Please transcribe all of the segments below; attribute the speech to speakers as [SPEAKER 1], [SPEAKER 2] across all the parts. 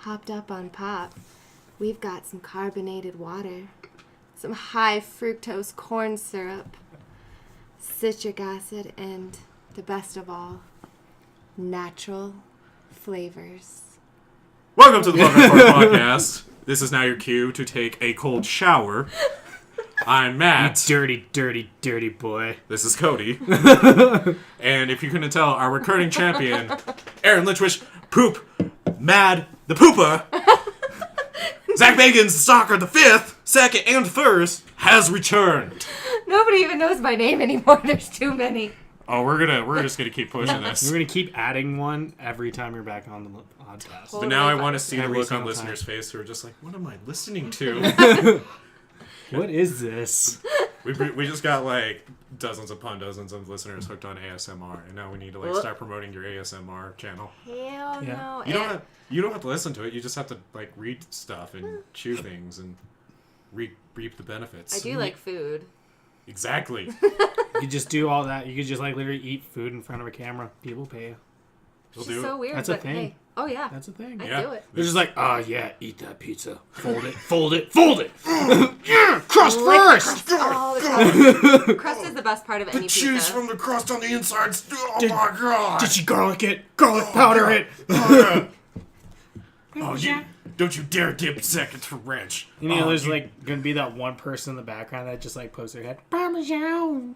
[SPEAKER 1] hopped up on pop. We've got some carbonated water, some high fructose corn syrup, citric acid, and the best of all, natural flavors.
[SPEAKER 2] Welcome to the Punk Rock Horror Podcast. This is now your cue to take a cold shower. I'm Matt.
[SPEAKER 3] You dirty, dirty, dirty boy.
[SPEAKER 2] This is Cody. And if you couldn't tell, our recurring champion, Eryn Litchwish, Poop, Mad, the Pooper, Zach Bagans, the Stalker, the fifth, second, and first, has returned.
[SPEAKER 1] Nobody even knows my name anymore. There's too many.
[SPEAKER 2] Oh, we're just gonna keep pushing this.
[SPEAKER 3] We're gonna keep adding one every time you're back on the podcast.
[SPEAKER 2] But now I want to see the
[SPEAKER 3] Every
[SPEAKER 2] look on
[SPEAKER 3] single
[SPEAKER 2] listeners'
[SPEAKER 3] time.
[SPEAKER 2] face who are just like, what am I listening to?
[SPEAKER 3] What is this?
[SPEAKER 2] We just got like dozens upon dozens of listeners hooked on ASMR, and now we need to like start promoting your ASMR channel.
[SPEAKER 1] Hell no.
[SPEAKER 2] You don't have to listen to it. You just have to like read stuff and chew things and reap the benefits.
[SPEAKER 1] I do like food.
[SPEAKER 2] Exactly.
[SPEAKER 3] You could just do all that. You could just like literally eat food in front of a camera. People pay you.
[SPEAKER 1] It's so weird.
[SPEAKER 3] That's a
[SPEAKER 1] but
[SPEAKER 3] thing.
[SPEAKER 1] Hey. Oh yeah.
[SPEAKER 3] That's a thing.
[SPEAKER 1] I do it.
[SPEAKER 3] They're just like, oh yeah, eat that pizza. Fold it, fold it, fold it. Yeah, crust first.
[SPEAKER 1] Oh, the crust. Crust is the best part of any pizza.
[SPEAKER 2] Cheese from the crust on the inside. Oh my god!
[SPEAKER 3] Did you garlic it? Garlic powder it.
[SPEAKER 2] Oh, don't you dare dip second to wrench.
[SPEAKER 3] You know, there's like gonna be that one person in the background that just like pokes their head. Parmesan.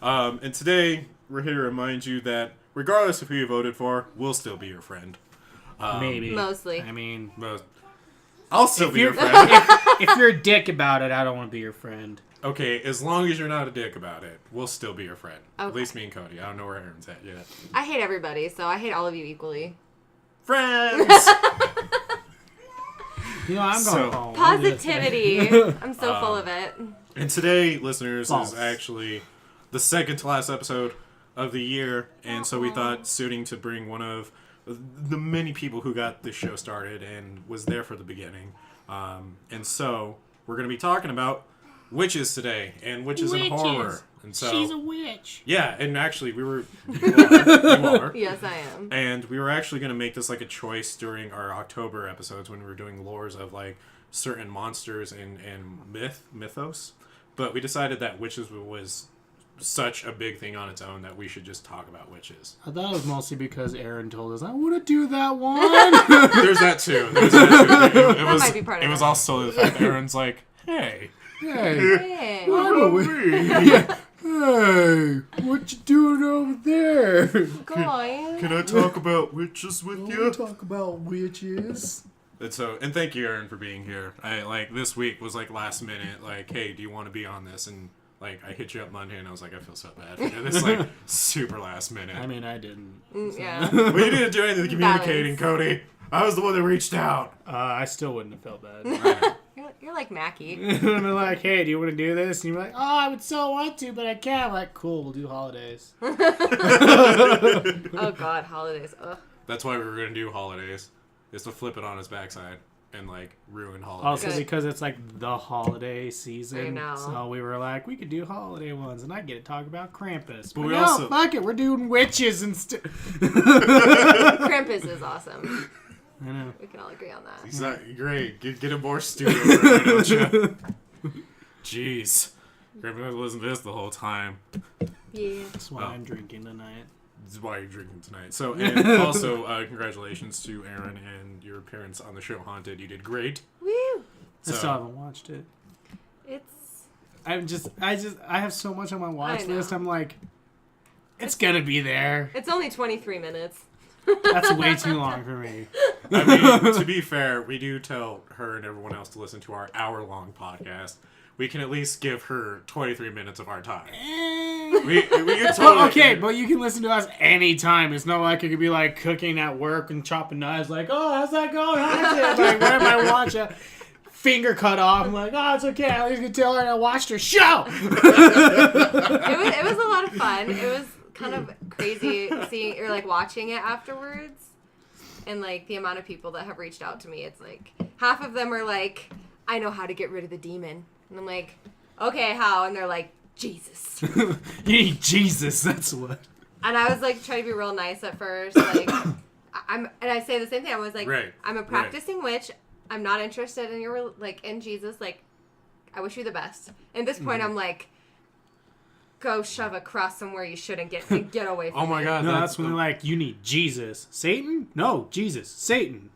[SPEAKER 2] And today we're here to remind you that regardless of who you voted for, we'll still be your friend.
[SPEAKER 3] Maybe.
[SPEAKER 1] Mostly.
[SPEAKER 3] I mean,
[SPEAKER 2] I'll still be your friend.
[SPEAKER 3] if you're a dick about it, I don't want to be your friend.
[SPEAKER 2] Okay, as long as you're not a dick about it, we'll still be your friend.
[SPEAKER 1] Okay.
[SPEAKER 2] At least me and Cody. I don't know where Aaron's at yet.
[SPEAKER 1] I hate everybody, so I hate all of you equally.
[SPEAKER 2] Friends!
[SPEAKER 3] You know, I'm going home.
[SPEAKER 1] Positivity. I'm so full of it.
[SPEAKER 2] And today, listeners,
[SPEAKER 3] False.
[SPEAKER 2] is actually the second to last episode of the year, and so we thought suiting to bring one of the many people who got this show started and was there for the beginning. And so we're going to be talking about witches today, and witches in horror. And so,
[SPEAKER 3] she's a witch.
[SPEAKER 2] Yeah, and actually you are.
[SPEAKER 1] Yes, I am.
[SPEAKER 2] And we were actually going to make this like a choice during our October episodes when we were doing lores of like certain monsters and mythos. But we decided that witches was such a big thing on its own that we should just talk about witches.
[SPEAKER 3] I thought it was mostly because Eryn told us, I want to do that one.
[SPEAKER 2] There's that too. It
[SPEAKER 1] might be part of
[SPEAKER 2] it was
[SPEAKER 1] it.
[SPEAKER 2] also the fact that Aaron's like, hey.
[SPEAKER 1] Hey.
[SPEAKER 3] Hey, what you doing over there?
[SPEAKER 1] Going.
[SPEAKER 2] Can I talk about witches with you?
[SPEAKER 3] Talk about witches.
[SPEAKER 2] And thank you, Eryn, for being here. This week was like last minute, like, hey, do you want to be on this? And like, I hit you up Monday, and I was like, I feel so bad. And it's like super last minute.
[SPEAKER 3] I mean, I didn't.
[SPEAKER 1] Yeah.
[SPEAKER 2] Well, you didn't do anything communicating,
[SPEAKER 1] Balance.
[SPEAKER 2] Cody. I was the one that reached out.
[SPEAKER 3] I still wouldn't have felt bad.
[SPEAKER 1] You're like Mackie.
[SPEAKER 3] And they're like, hey, do you want to do this? And you're like, oh, I would so want to, but I can't. I'm like, cool, we'll do holidays.
[SPEAKER 1] Oh God, holidays. Ugh.
[SPEAKER 2] That's why we were going to do holidays. Is to flip it on his backside and like ruin holidays.
[SPEAKER 3] Also
[SPEAKER 1] Good.
[SPEAKER 3] because it's like the holiday season.
[SPEAKER 1] I know.
[SPEAKER 3] So we were like, we could do holiday ones, and I get to talk about Krampus. But
[SPEAKER 2] we
[SPEAKER 3] no,
[SPEAKER 2] also-
[SPEAKER 3] fuck it, we're doing witches instead.
[SPEAKER 1] Krampus is awesome.
[SPEAKER 3] I know.
[SPEAKER 1] We can all agree on that.
[SPEAKER 2] He's not great. Get him more studio time, don't you? Jeez. You're going to listen to this the whole time.
[SPEAKER 1] Yeah.
[SPEAKER 3] That's why I'm drinking tonight.
[SPEAKER 2] This is why you're drinking tonight. So, and also, congratulations to Eryn and your appearance on the show Haunted. You did great.
[SPEAKER 1] Woo.
[SPEAKER 3] I
[SPEAKER 2] So-
[SPEAKER 3] still haven't watched it.
[SPEAKER 1] It's
[SPEAKER 3] I have so much on my watch
[SPEAKER 1] I know.
[SPEAKER 3] list. I'm like, it's gonna be there.
[SPEAKER 1] only 23 minutes.
[SPEAKER 3] That's way too long for me.
[SPEAKER 2] I mean, to be fair, we do tell her and everyone else to listen to our hour-long podcast. We can at least give her 23 minutes of our time. We can totally...
[SPEAKER 3] Well, okay, but you can listen to us anytime. It's not like it could be like cooking at work and chopping knives. Like, oh, how's that going? Like, where am I watching? Finger cut off. I'm like, oh, it's okay. At least you can tell her I watched her show.
[SPEAKER 1] It was a lot of fun. It was kind of crazy seeing or like watching it afterwards, and like the amount of people that have reached out to me. It's like half of them are like, I know how to get rid of the demon, and I'm like, okay, how? And they're like, Jesus.
[SPEAKER 3] You need Jesus. That's what.
[SPEAKER 1] And I was like trying to be real nice at first, like and I say the same thing. I was like,
[SPEAKER 2] Right.
[SPEAKER 1] I'm a practicing witch. I'm not interested in your, like, in Jesus. Like, I wish you the best. At this point, I'm like, go shove a cross somewhere you shouldn't get away from
[SPEAKER 2] Oh my
[SPEAKER 1] me.
[SPEAKER 2] God.
[SPEAKER 3] No, that's when they're like, you need Jesus. Satan? No, Jesus. Satan.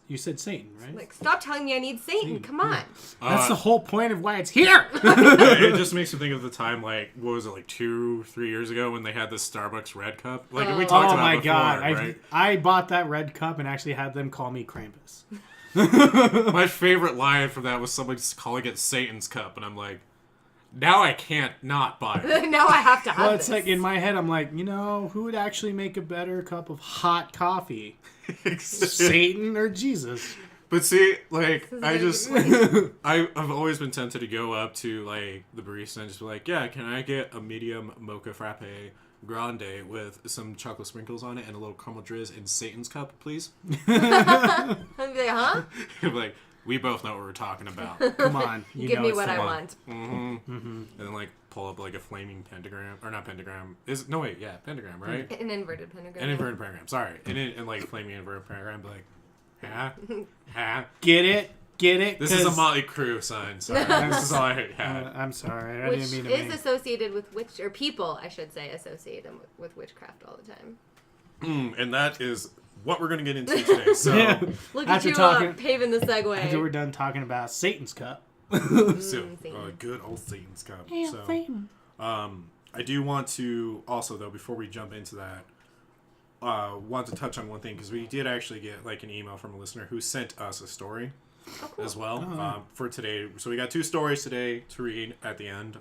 [SPEAKER 3] You said Satan, right?
[SPEAKER 1] Like, stop telling me I need Satan. Come on.
[SPEAKER 3] That's the whole point of why it's here.
[SPEAKER 2] It just makes me think of the time, like, what was it, like 2-3 years ago when they had this Starbucks red cup? Like, we talked about it before, right?
[SPEAKER 3] I bought that red cup and actually had them call me Krampus.
[SPEAKER 2] My favorite line from that was somebody calling it Satan's cup, and I'm like, now I can't not buy it.
[SPEAKER 1] Now I have to have
[SPEAKER 3] Well,
[SPEAKER 1] this.
[SPEAKER 3] it's like in my head, I'm like, who would actually make a better cup of hot coffee? Satan or Jesus?
[SPEAKER 2] But see, like, I've always been tempted to go up to, like, the barista and just be like, yeah, can I get a medium mocha frappe grande with some chocolate sprinkles on it and a little caramel drizz in Satan's cup, please?
[SPEAKER 1] I'd be like, huh?
[SPEAKER 2] Like, we both know what we're talking about.
[SPEAKER 3] Come on.
[SPEAKER 1] Give me what I want.
[SPEAKER 2] And then, like, pull up, like, a flaming pentagram. Or not pentagram. Pentagram, right?
[SPEAKER 1] An inverted pentagram.
[SPEAKER 2] An inverted pentagram, sorry. And like, flaming inverted pentagram, like,
[SPEAKER 3] Get it?
[SPEAKER 2] This is a Motley Crue sign, sorry. This is all I had.
[SPEAKER 3] I'm sorry. I
[SPEAKER 1] Which
[SPEAKER 3] didn't mean to
[SPEAKER 1] is associated with people, I should say, associate them with witchcraft all the time.
[SPEAKER 2] And that is what we're going to get into today. So,
[SPEAKER 1] Look
[SPEAKER 3] After
[SPEAKER 1] at you paving the segue.
[SPEAKER 3] After we're done talking about Satan's cup.
[SPEAKER 1] Satan.
[SPEAKER 2] Good old Satan's cup.
[SPEAKER 3] Yeah,
[SPEAKER 2] So,
[SPEAKER 3] Satan.
[SPEAKER 2] I do want to also, though, before we jump into that, want to touch on one thing, because we did actually get, like, an email from a listener who sent us a story as well for today. So we got 2 stories today to read at the end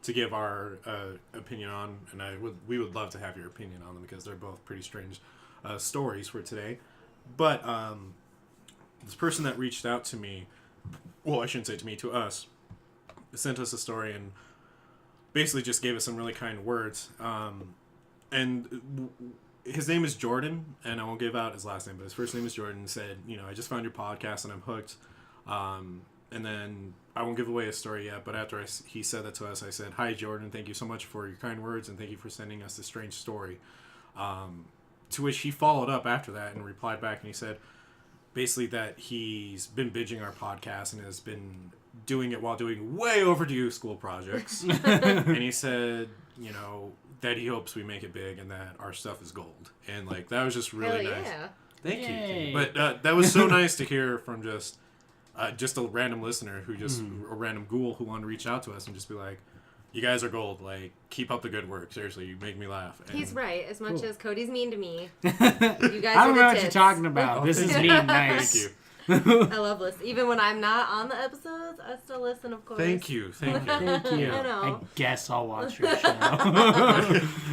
[SPEAKER 2] to give our opinion on, and we would love to have your opinion on them because they're both pretty strange stories for today. But this person that reached out to me, well, I shouldn't say to me, to us, sent us a story and basically just gave us some really kind words. And his name is Jordan, and I won't give out his last name, but his first name is Jordan. And said, I just found your podcast and I'm hooked. And then I won't give away his story yet, but after he said that to us, I said, "Hi, Jordan. Thank you so much for your kind words, and thank you for sending us this strange story." To which he followed up after that and replied back, and he said basically that he's been binging our podcast and has been doing it while doing way overdue school projects. And he said, that he hopes we make it big and that our stuff is gold. And, like, that was just really nice.
[SPEAKER 1] Yeah.
[SPEAKER 2] Thank you. But that was so nice to hear from just a random listener who just, a random ghoul who wanted to reach out to us and just be like, you guys are gold. Like, keep up the good work. Seriously, you make me laugh. And
[SPEAKER 1] he's right. As much as Cody's mean to me,
[SPEAKER 3] you
[SPEAKER 1] guys
[SPEAKER 3] I don't know what you're talking about. This is mean nice.
[SPEAKER 2] Thank you.
[SPEAKER 1] I love listening. Even when I'm not on the episodes, I still listen, of course.
[SPEAKER 2] Thank you.
[SPEAKER 3] Thank you.
[SPEAKER 1] I know.
[SPEAKER 3] I guess I'll watch your show.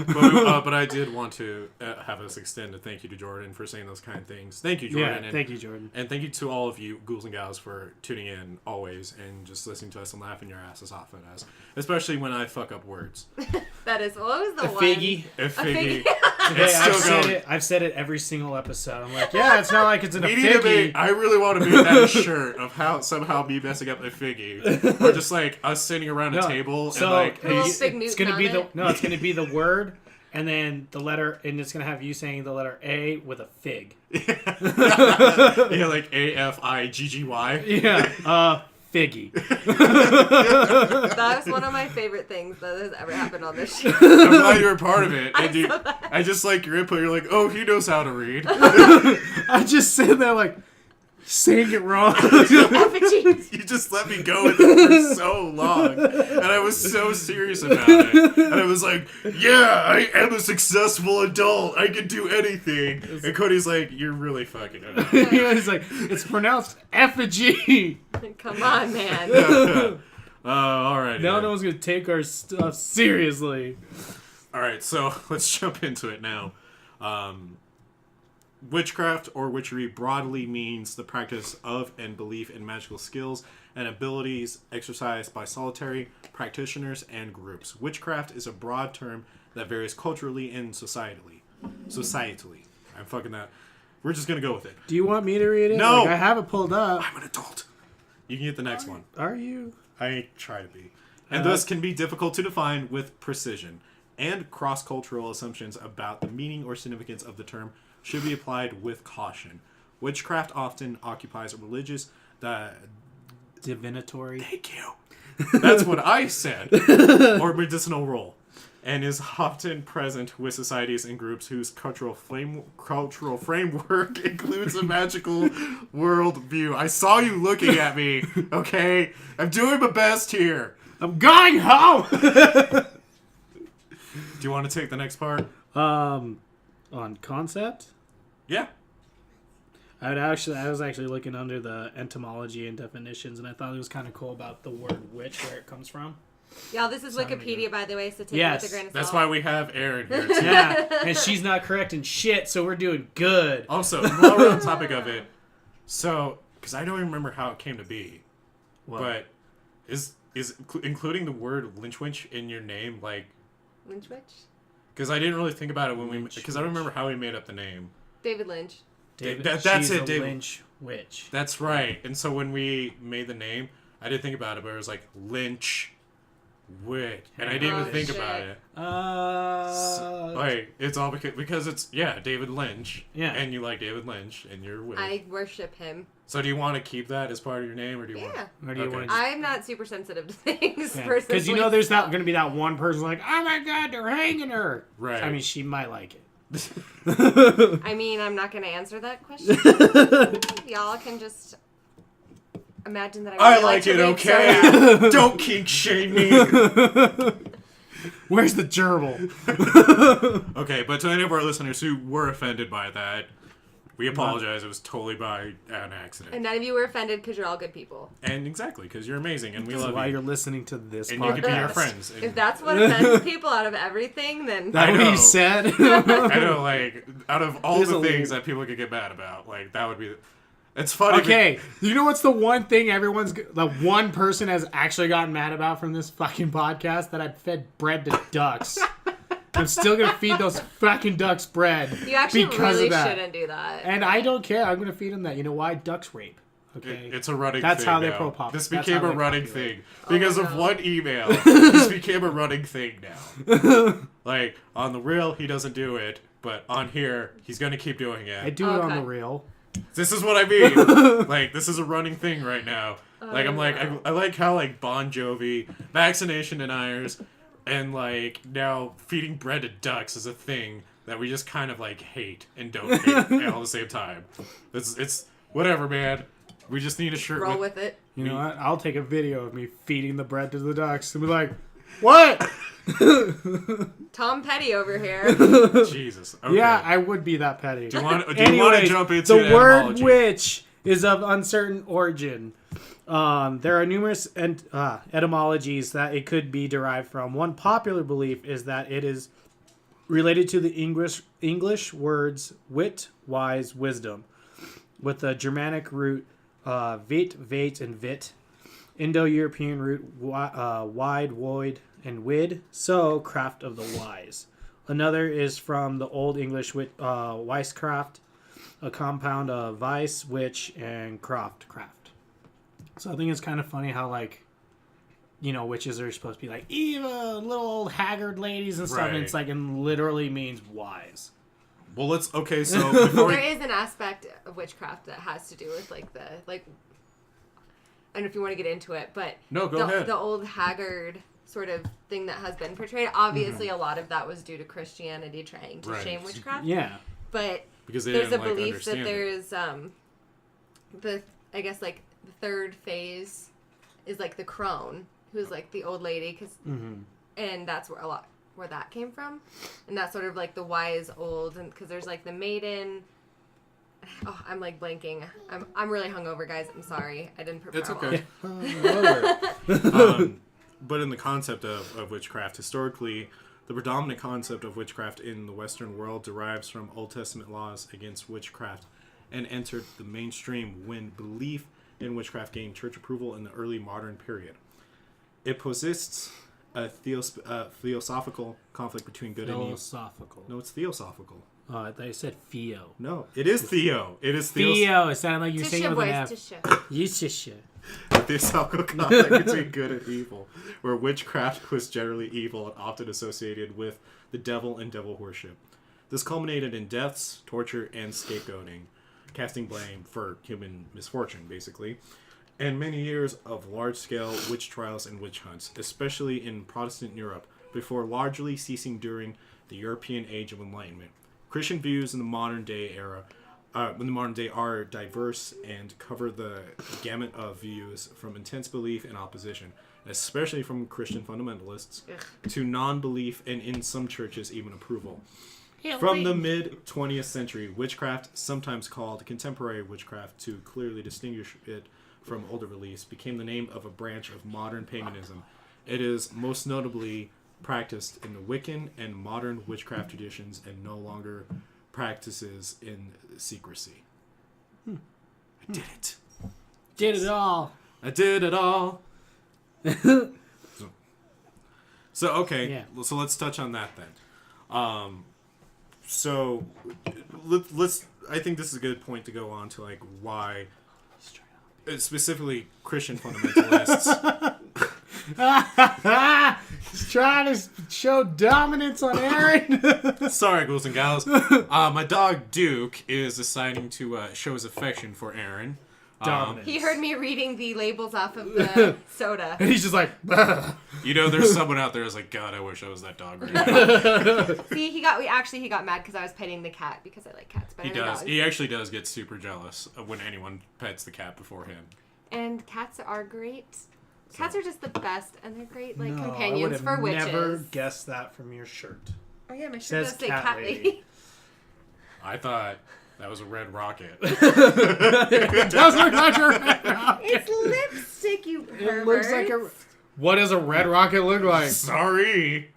[SPEAKER 2] But I did want to have us extend a thank you to Jordan for saying those kind things. Thank you, Jordan.
[SPEAKER 3] Yeah, thank you, Jordan.
[SPEAKER 2] And thank you to all of you ghouls and gals for tuning in always and just listening to us and laughing your asses off at us. Especially when I fuck up words.
[SPEAKER 1] That is always the
[SPEAKER 3] A
[SPEAKER 1] one.
[SPEAKER 3] figgy.
[SPEAKER 2] A figgy.
[SPEAKER 3] Hey,
[SPEAKER 2] It's still going.
[SPEAKER 3] I've said it every single episode. I'm like, yeah, it's not like it's in a figgy.
[SPEAKER 2] I really want to make that a shirt of how somehow me messing up a figgy. Or just like us sitting around a table and like...
[SPEAKER 1] Little fig Newton
[SPEAKER 3] it's gonna
[SPEAKER 1] on
[SPEAKER 3] be
[SPEAKER 1] it.
[SPEAKER 3] it's gonna be the word and then the letter, and it's gonna have you saying the letter A with a fig.
[SPEAKER 2] Yeah, like A-F-I-G-G-Y.
[SPEAKER 3] Yeah, figgy.
[SPEAKER 1] That was one of my favorite things that has ever happened on this show.
[SPEAKER 2] I'm glad you were part of it. And
[SPEAKER 1] saw that.
[SPEAKER 2] I just like your input. You're like, oh, he knows how to read.
[SPEAKER 3] I just sit there like saying it wrong.
[SPEAKER 1] Effigies.
[SPEAKER 2] You just let me go with it for so long. And I was so serious about it. And I was like, yeah, I am a successful adult. I can do anything. And Cody's like, you're really fucking it up.
[SPEAKER 3] He's like, it's pronounced effigy.
[SPEAKER 1] Come on, man.
[SPEAKER 2] All right.
[SPEAKER 3] Now no one's gonna take our stuff seriously.
[SPEAKER 2] All right, so let's jump into it now. Witchcraft or witchery broadly means the practice of and belief in magical skills and abilities exercised by solitary practitioners and groups. Witchcraft is a broad term that varies culturally and societally. I'm fucking that. We're just going to go with it.
[SPEAKER 3] Do you want me to read it?
[SPEAKER 2] No!
[SPEAKER 3] Like, I have it pulled up.
[SPEAKER 2] I'm an adult. You can get the next one.
[SPEAKER 3] Are you?
[SPEAKER 2] I try to be. And thus can be difficult to define with precision, and cross-cultural assumptions about the meaning or significance of the term should be applied with caution. Witchcraft often occupies a religious
[SPEAKER 3] divinatory.
[SPEAKER 2] Thank you. That's what I said. Or medicinal role. And is often present with societies and groups whose cultural framework includes a magical worldview. I saw you looking at me, okay? I'm doing my best here.
[SPEAKER 3] I'm going home!
[SPEAKER 2] Do you want to take the next part?
[SPEAKER 3] On concept?
[SPEAKER 2] Yeah.
[SPEAKER 3] I was actually looking under the etymology and definitions, and I thought it was kind of cool about the word witch, where it comes from.
[SPEAKER 1] Y'all, this is Wikipedia, by the way, so take it with a grain of salt.
[SPEAKER 2] That's why we have Eryn here, too.
[SPEAKER 3] Yeah, and she's not correcting shit, so we're doing good.
[SPEAKER 2] Also, while we're on the topic of it, so, because I don't even remember how it came to be, but is including the word lynchwitch in your name, like...
[SPEAKER 1] Lynchwitch?
[SPEAKER 2] Because I didn't really think about it because I don't remember how we made up the name.
[SPEAKER 1] David Lynch.
[SPEAKER 2] That's it, David.
[SPEAKER 3] Lynch witch.
[SPEAKER 2] That's right. And so when we made the name, I didn't think about it, but it was like Lynch witch, and I didn't even think about it. It's all because it's David Lynch. Yeah. And you like David Lynch, and you're witch.
[SPEAKER 1] I worship him.
[SPEAKER 2] So do you want to keep that as part of your name, or do you want?
[SPEAKER 3] Or do you want?
[SPEAKER 1] I'm not super sensitive to things personally.
[SPEAKER 3] Because there's not going to be that one person like, oh my god, they're hanging her.
[SPEAKER 2] Right.
[SPEAKER 3] I mean, she might like it.
[SPEAKER 1] I mean, I'm not going to answer that question. Y'all can just imagine that
[SPEAKER 2] I like it, okay? Don't kink shame me.
[SPEAKER 3] Where's the gerbil?
[SPEAKER 2] Okay, but to any of our listeners who were offended by that, we apologize. It was totally by an accident.
[SPEAKER 1] And none of you were offended because you're all good people.
[SPEAKER 2] And exactly, because you're amazing, and we love you.
[SPEAKER 3] That's why you're listening to this
[SPEAKER 2] and
[SPEAKER 3] podcast.
[SPEAKER 2] you can be our friends. And
[SPEAKER 1] if that's what offends people out of everything, then...
[SPEAKER 3] That's what he said?
[SPEAKER 2] I know, like, out of all the things that people could get mad about, like, that would be... It's funny.
[SPEAKER 3] Okay, you know what's the one thing the one person has actually gotten mad about from this fucking podcast? That I fed bread to ducks. I'm still gonna feed those fucking ducks bread.
[SPEAKER 1] You actually really shouldn't do that.
[SPEAKER 3] And I don't care. I'm gonna feed them that. You know why? Ducks rape. Okay,
[SPEAKER 2] it's a running.
[SPEAKER 3] That's
[SPEAKER 2] thing
[SPEAKER 3] how they
[SPEAKER 2] now.
[SPEAKER 3] pro-pop.
[SPEAKER 2] This became a running thing because of one email. This became a running thing now. Like on the real, he doesn't do it, but on here, he's gonna keep doing it.
[SPEAKER 3] I do it on the real.
[SPEAKER 2] This is what I mean. Like, this is a running thing right now. Like, I'm like, I like how, like, Bon Jovi, vaccination deniers, and, like, now feeding bread to ducks is a thing that we just kind of, like, hate and don't hate all at the same time. It's whatever, man. We just need a shirt.
[SPEAKER 1] Roll with it.
[SPEAKER 3] You know what? I'll take a video of me feeding the bread to the ducks and be like, what?
[SPEAKER 1] Tom Petty over here.
[SPEAKER 2] Jesus. Okay.
[SPEAKER 3] Yeah, I would be that petty.
[SPEAKER 2] Do you want to jump into
[SPEAKER 3] the word
[SPEAKER 2] etymology?
[SPEAKER 3] witch is of uncertain origin. There are numerous etymologies that it could be derived from. One popular belief is that it is related to the English words wit, wise, wisdom, with the Germanic root vit, vate, and vit, Indo-European root wide, void, and wid, so craft of the wise. Another is from the Old English weiscraft, a compound of vice, witch, and craft. So I think it's kind of funny how, like, you know, witches are supposed to be like evil, little old haggard ladies and stuff, and it's like, it literally means wise.
[SPEAKER 2] Well, so
[SPEAKER 1] there is an aspect of witchcraft that has to do with, like, I don't know if you want to get into it, but
[SPEAKER 2] no, go ahead.
[SPEAKER 1] The old haggard sort of thing that has been portrayed. Obviously, a lot of that was due to Christianity trying to shame witchcraft. Yeah. But
[SPEAKER 2] because
[SPEAKER 1] there's a belief that there's the third phase is like the crone, who's like the old lady, and that's where that came from, and that's sort of like the wise old, and because there's like the maiden. Oh, I'm like blanking. I'm really hungover, guys. I'm sorry. I didn't prepare.
[SPEAKER 2] It's okay. But in the concept of witchcraft, historically, the predominant concept of witchcraft in the Western world derives from Old Testament laws against witchcraft and entered the mainstream when belief in witchcraft gained church approval in the early modern period. It possesses a theosophical conflict between good and evil.
[SPEAKER 3] Philosophical.
[SPEAKER 2] No, it's theosophical.
[SPEAKER 3] Oh, I thought you said Theo.
[SPEAKER 2] No, it is Theo. It is
[SPEAKER 3] Theo. It sounded like you're saying it with an F.
[SPEAKER 1] Tisha.
[SPEAKER 2] The theosophical conflict between good and evil, where witchcraft was generally evil and often associated with the devil and devil worship. This culminated in deaths, torture, and scapegoating, casting blame for human misfortune, basically, and many years of large-scale witch trials and witch hunts, especially in Protestant Europe, before largely ceasing during the European Age of Enlightenment. Christian views in the modern day are diverse and cover the gamut of views from intense belief and opposition, especially from Christian fundamentalists, to non-belief and in some churches even approval. From the mid-20th century, witchcraft, sometimes called contemporary witchcraft to clearly distinguish it from older beliefs, became the name of a branch of modern paganism. It is most notably practiced in the Wiccan and modern witchcraft traditions and no longer practices in secrecy. I did it.
[SPEAKER 3] Did it all.
[SPEAKER 2] I did it all. So okay,
[SPEAKER 3] Yeah.
[SPEAKER 2] So let's touch on that then. So let's. I think this is a good point to go on to like why, specifically Christian fundamentalists.
[SPEAKER 3] He's trying to show dominance on Eryn.
[SPEAKER 2] Sorry, ghouls and gals. My dog Duke is deciding to show his affection for Eryn.
[SPEAKER 3] Dominance.
[SPEAKER 1] He heard me reading the labels off of the soda.
[SPEAKER 3] And he's just like, "Bah."
[SPEAKER 2] You know, there's someone out there who's like, God, I wish I was that dog right now.
[SPEAKER 1] See, he got mad because I was petting the cat because I like cats better
[SPEAKER 2] He
[SPEAKER 1] than
[SPEAKER 2] does.
[SPEAKER 1] dogs.
[SPEAKER 2] He actually does get super jealous of when anyone pets the cat before him.
[SPEAKER 1] And cats are great. Cats are just the best, and they're great like
[SPEAKER 3] No,
[SPEAKER 1] companions for witches.
[SPEAKER 3] I would have never guessed that from your shirt.
[SPEAKER 1] Oh yeah, my shirt
[SPEAKER 3] Says
[SPEAKER 1] does say
[SPEAKER 3] cat
[SPEAKER 1] cat
[SPEAKER 3] lady.
[SPEAKER 1] lady.
[SPEAKER 2] I thought that was a red rocket.
[SPEAKER 3] It does look like a red rocket.
[SPEAKER 1] It's lipstick, you pervert.
[SPEAKER 3] It looks like a... What does a red rocket look like?
[SPEAKER 2] Sorry.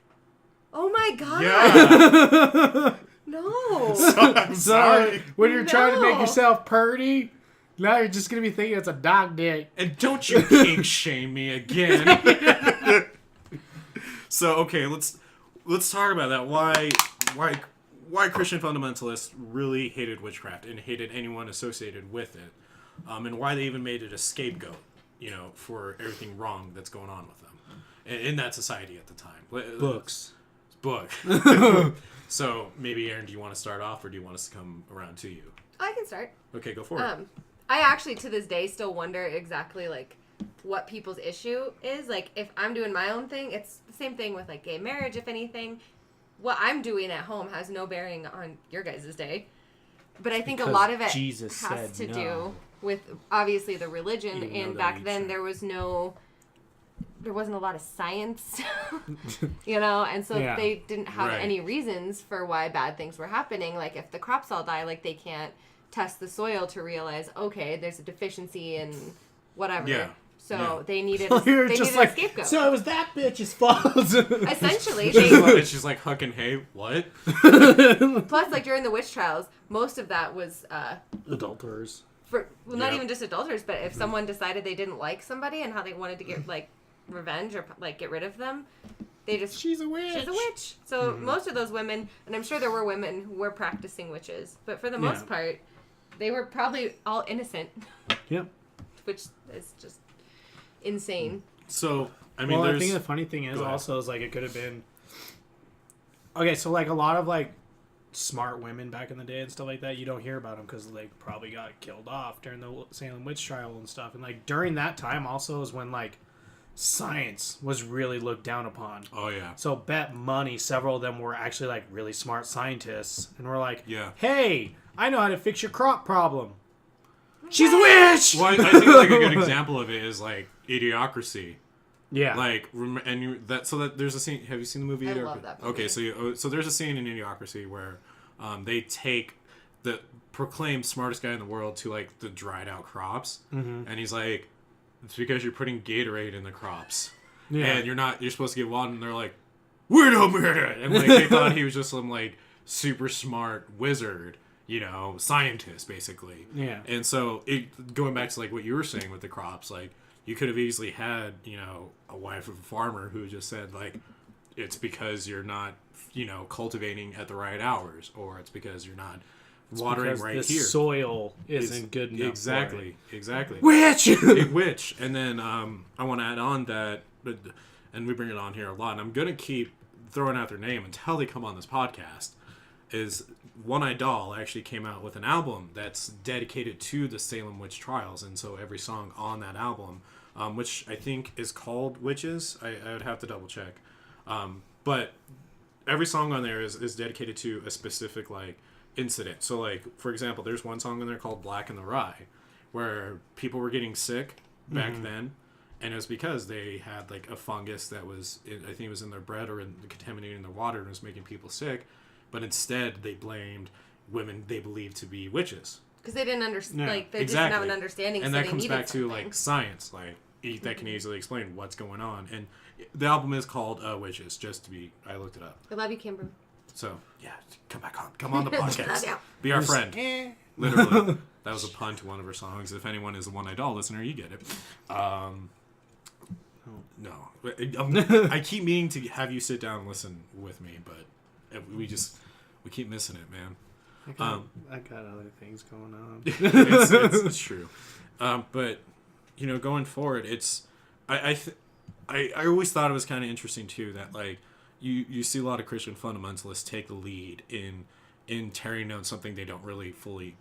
[SPEAKER 1] Oh my god.
[SPEAKER 2] Yeah.
[SPEAKER 1] No.
[SPEAKER 2] I'm sorry.
[SPEAKER 3] When you're trying to make
[SPEAKER 1] No.
[SPEAKER 3] yourself purty, now you're just going to be thinking it's a dog dick.
[SPEAKER 2] And don't you kink shame me again. So okay, let's talk about that. Why Christian fundamentalists really hated witchcraft and hated anyone associated with it, and why they even made it a scapegoat, for everything wrong that's going on with them in that society at the time. Book. So maybe Eryn, do you want to start off, or do you want us to come around to you?
[SPEAKER 1] I can start.
[SPEAKER 2] Okay, go for it.
[SPEAKER 1] I actually to this day still wonder exactly like what people's issue is. Like if I'm doing my own thing, it's the same thing with like gay marriage. If anything, what I'm doing at home has no bearing on your guys' day. But I think a lot of it
[SPEAKER 3] Jesus
[SPEAKER 1] has
[SPEAKER 3] said
[SPEAKER 1] to
[SPEAKER 3] no.
[SPEAKER 1] do with obviously the religion.
[SPEAKER 3] Even though
[SPEAKER 1] And
[SPEAKER 3] that
[SPEAKER 1] back
[SPEAKER 3] ain't
[SPEAKER 1] then
[SPEAKER 3] true.
[SPEAKER 1] there wasn't a lot of science, and so
[SPEAKER 3] Yeah.
[SPEAKER 1] they didn't have
[SPEAKER 2] Right.
[SPEAKER 1] any reasons for why bad things were happening. Like if the crops all die, like they can't test the soil to realize, okay, there's a deficiency in whatever.
[SPEAKER 2] Yeah.
[SPEAKER 1] So
[SPEAKER 2] Yeah.
[SPEAKER 1] they needed
[SPEAKER 3] You're
[SPEAKER 1] they
[SPEAKER 3] just
[SPEAKER 1] needed
[SPEAKER 3] like,
[SPEAKER 1] a scapegoat.
[SPEAKER 3] so it was that bitch's fault.
[SPEAKER 1] Essentially,
[SPEAKER 2] She's like hucking hay. What?
[SPEAKER 1] plus like during the witch trials, most of that was
[SPEAKER 3] Adulterers.
[SPEAKER 1] not
[SPEAKER 2] Yeah.
[SPEAKER 1] even just adulterers, but if someone decided they didn't like somebody and how they wanted to get like revenge or like get rid of them, they just
[SPEAKER 3] She's a witch.
[SPEAKER 1] she's a witch. So most of those women, and I'm sure there were women who were practicing witches, but for the most
[SPEAKER 3] Yeah.
[SPEAKER 1] part, they were probably all innocent,
[SPEAKER 3] Yep.
[SPEAKER 1] which is just insane.
[SPEAKER 2] So I mean,
[SPEAKER 3] Well, I
[SPEAKER 2] there's
[SPEAKER 3] think the funny thing is
[SPEAKER 2] Go ahead.
[SPEAKER 3] also is like it could have been. Okay, so like a lot of like smart women back in the day and stuff like that, you don't hear about them because they probably got killed off during the Salem witch trial and stuff. And like during that time also is when like science was really looked down upon.
[SPEAKER 2] Oh yeah.
[SPEAKER 3] So bet money several of them were actually like really smart scientists and were like,
[SPEAKER 2] Yeah.
[SPEAKER 3] hey, I know how to fix your crop problem. She's a witch.
[SPEAKER 2] Well, I think like a good example of it is like Idiocracy.
[SPEAKER 3] Yeah.
[SPEAKER 2] Like, there's a scene. Have you seen the movie?
[SPEAKER 1] I
[SPEAKER 2] Idiocracy?
[SPEAKER 1] love that movie.
[SPEAKER 2] Okay, so there's a scene in Idiocracy where they take the proclaimed smartest guy in the world to like the dried out crops, and he's like, it's because you're putting Gatorade in the crops, and you're supposed to get water, and they're like, wait a minute, and like they thought he was just some like super smart wizard. Scientist basically.
[SPEAKER 3] Yeah.
[SPEAKER 2] And so going back to like what you were saying with the crops, like you could have easily had, a wife of a farmer who just said like, it's because you're not, cultivating at the right hours, or it's because you're not watering
[SPEAKER 3] because
[SPEAKER 2] right
[SPEAKER 3] the
[SPEAKER 2] here.
[SPEAKER 3] soil isn't good enough.
[SPEAKER 2] Exactly.
[SPEAKER 3] Witch.
[SPEAKER 2] Big witch. And then I want to add on that, and we bring it on here a lot, and I'm going to keep throwing out their name until they come on this podcast. is One Eye Doll actually came out with an album that's dedicated to the Salem witch trials, and so every song on that album, which I think is called Witches, I would have to double check, but every song on there is dedicated to a specific like incident. So like, for example, there's one song on there called Black in the Rye, where people were getting sick back then, and it was because they had like a fungus that was I think it was in their bread or contaminating their water and was making people sick. But instead, they blamed women they believed to be witches.
[SPEAKER 1] Because they didn't understand, like, they
[SPEAKER 2] exactly.
[SPEAKER 1] didn't have an understanding,
[SPEAKER 2] and
[SPEAKER 1] so
[SPEAKER 2] that
[SPEAKER 1] they
[SPEAKER 2] comes
[SPEAKER 1] needed
[SPEAKER 2] back
[SPEAKER 1] something.
[SPEAKER 2] to, like, science, like, that can easily explain what's going on. And the album is called Witches, just to be, I looked it up.
[SPEAKER 1] I love you, Kimber.
[SPEAKER 2] So, yeah, come on the podcast.
[SPEAKER 1] Love you.
[SPEAKER 2] Be our friend. Literally. That was a pun to one of her songs. If anyone is a One Eye Doll listener, you get it. No. I keep meaning to have you sit down and listen with me, but we keep missing it, man.
[SPEAKER 3] I got other things going on.
[SPEAKER 2] it's true. But, you know, going forward, I always thought it was kind of interesting, too, that, like, you see a lot of Christian fundamentalists take the lead in tearing down something they don't really fully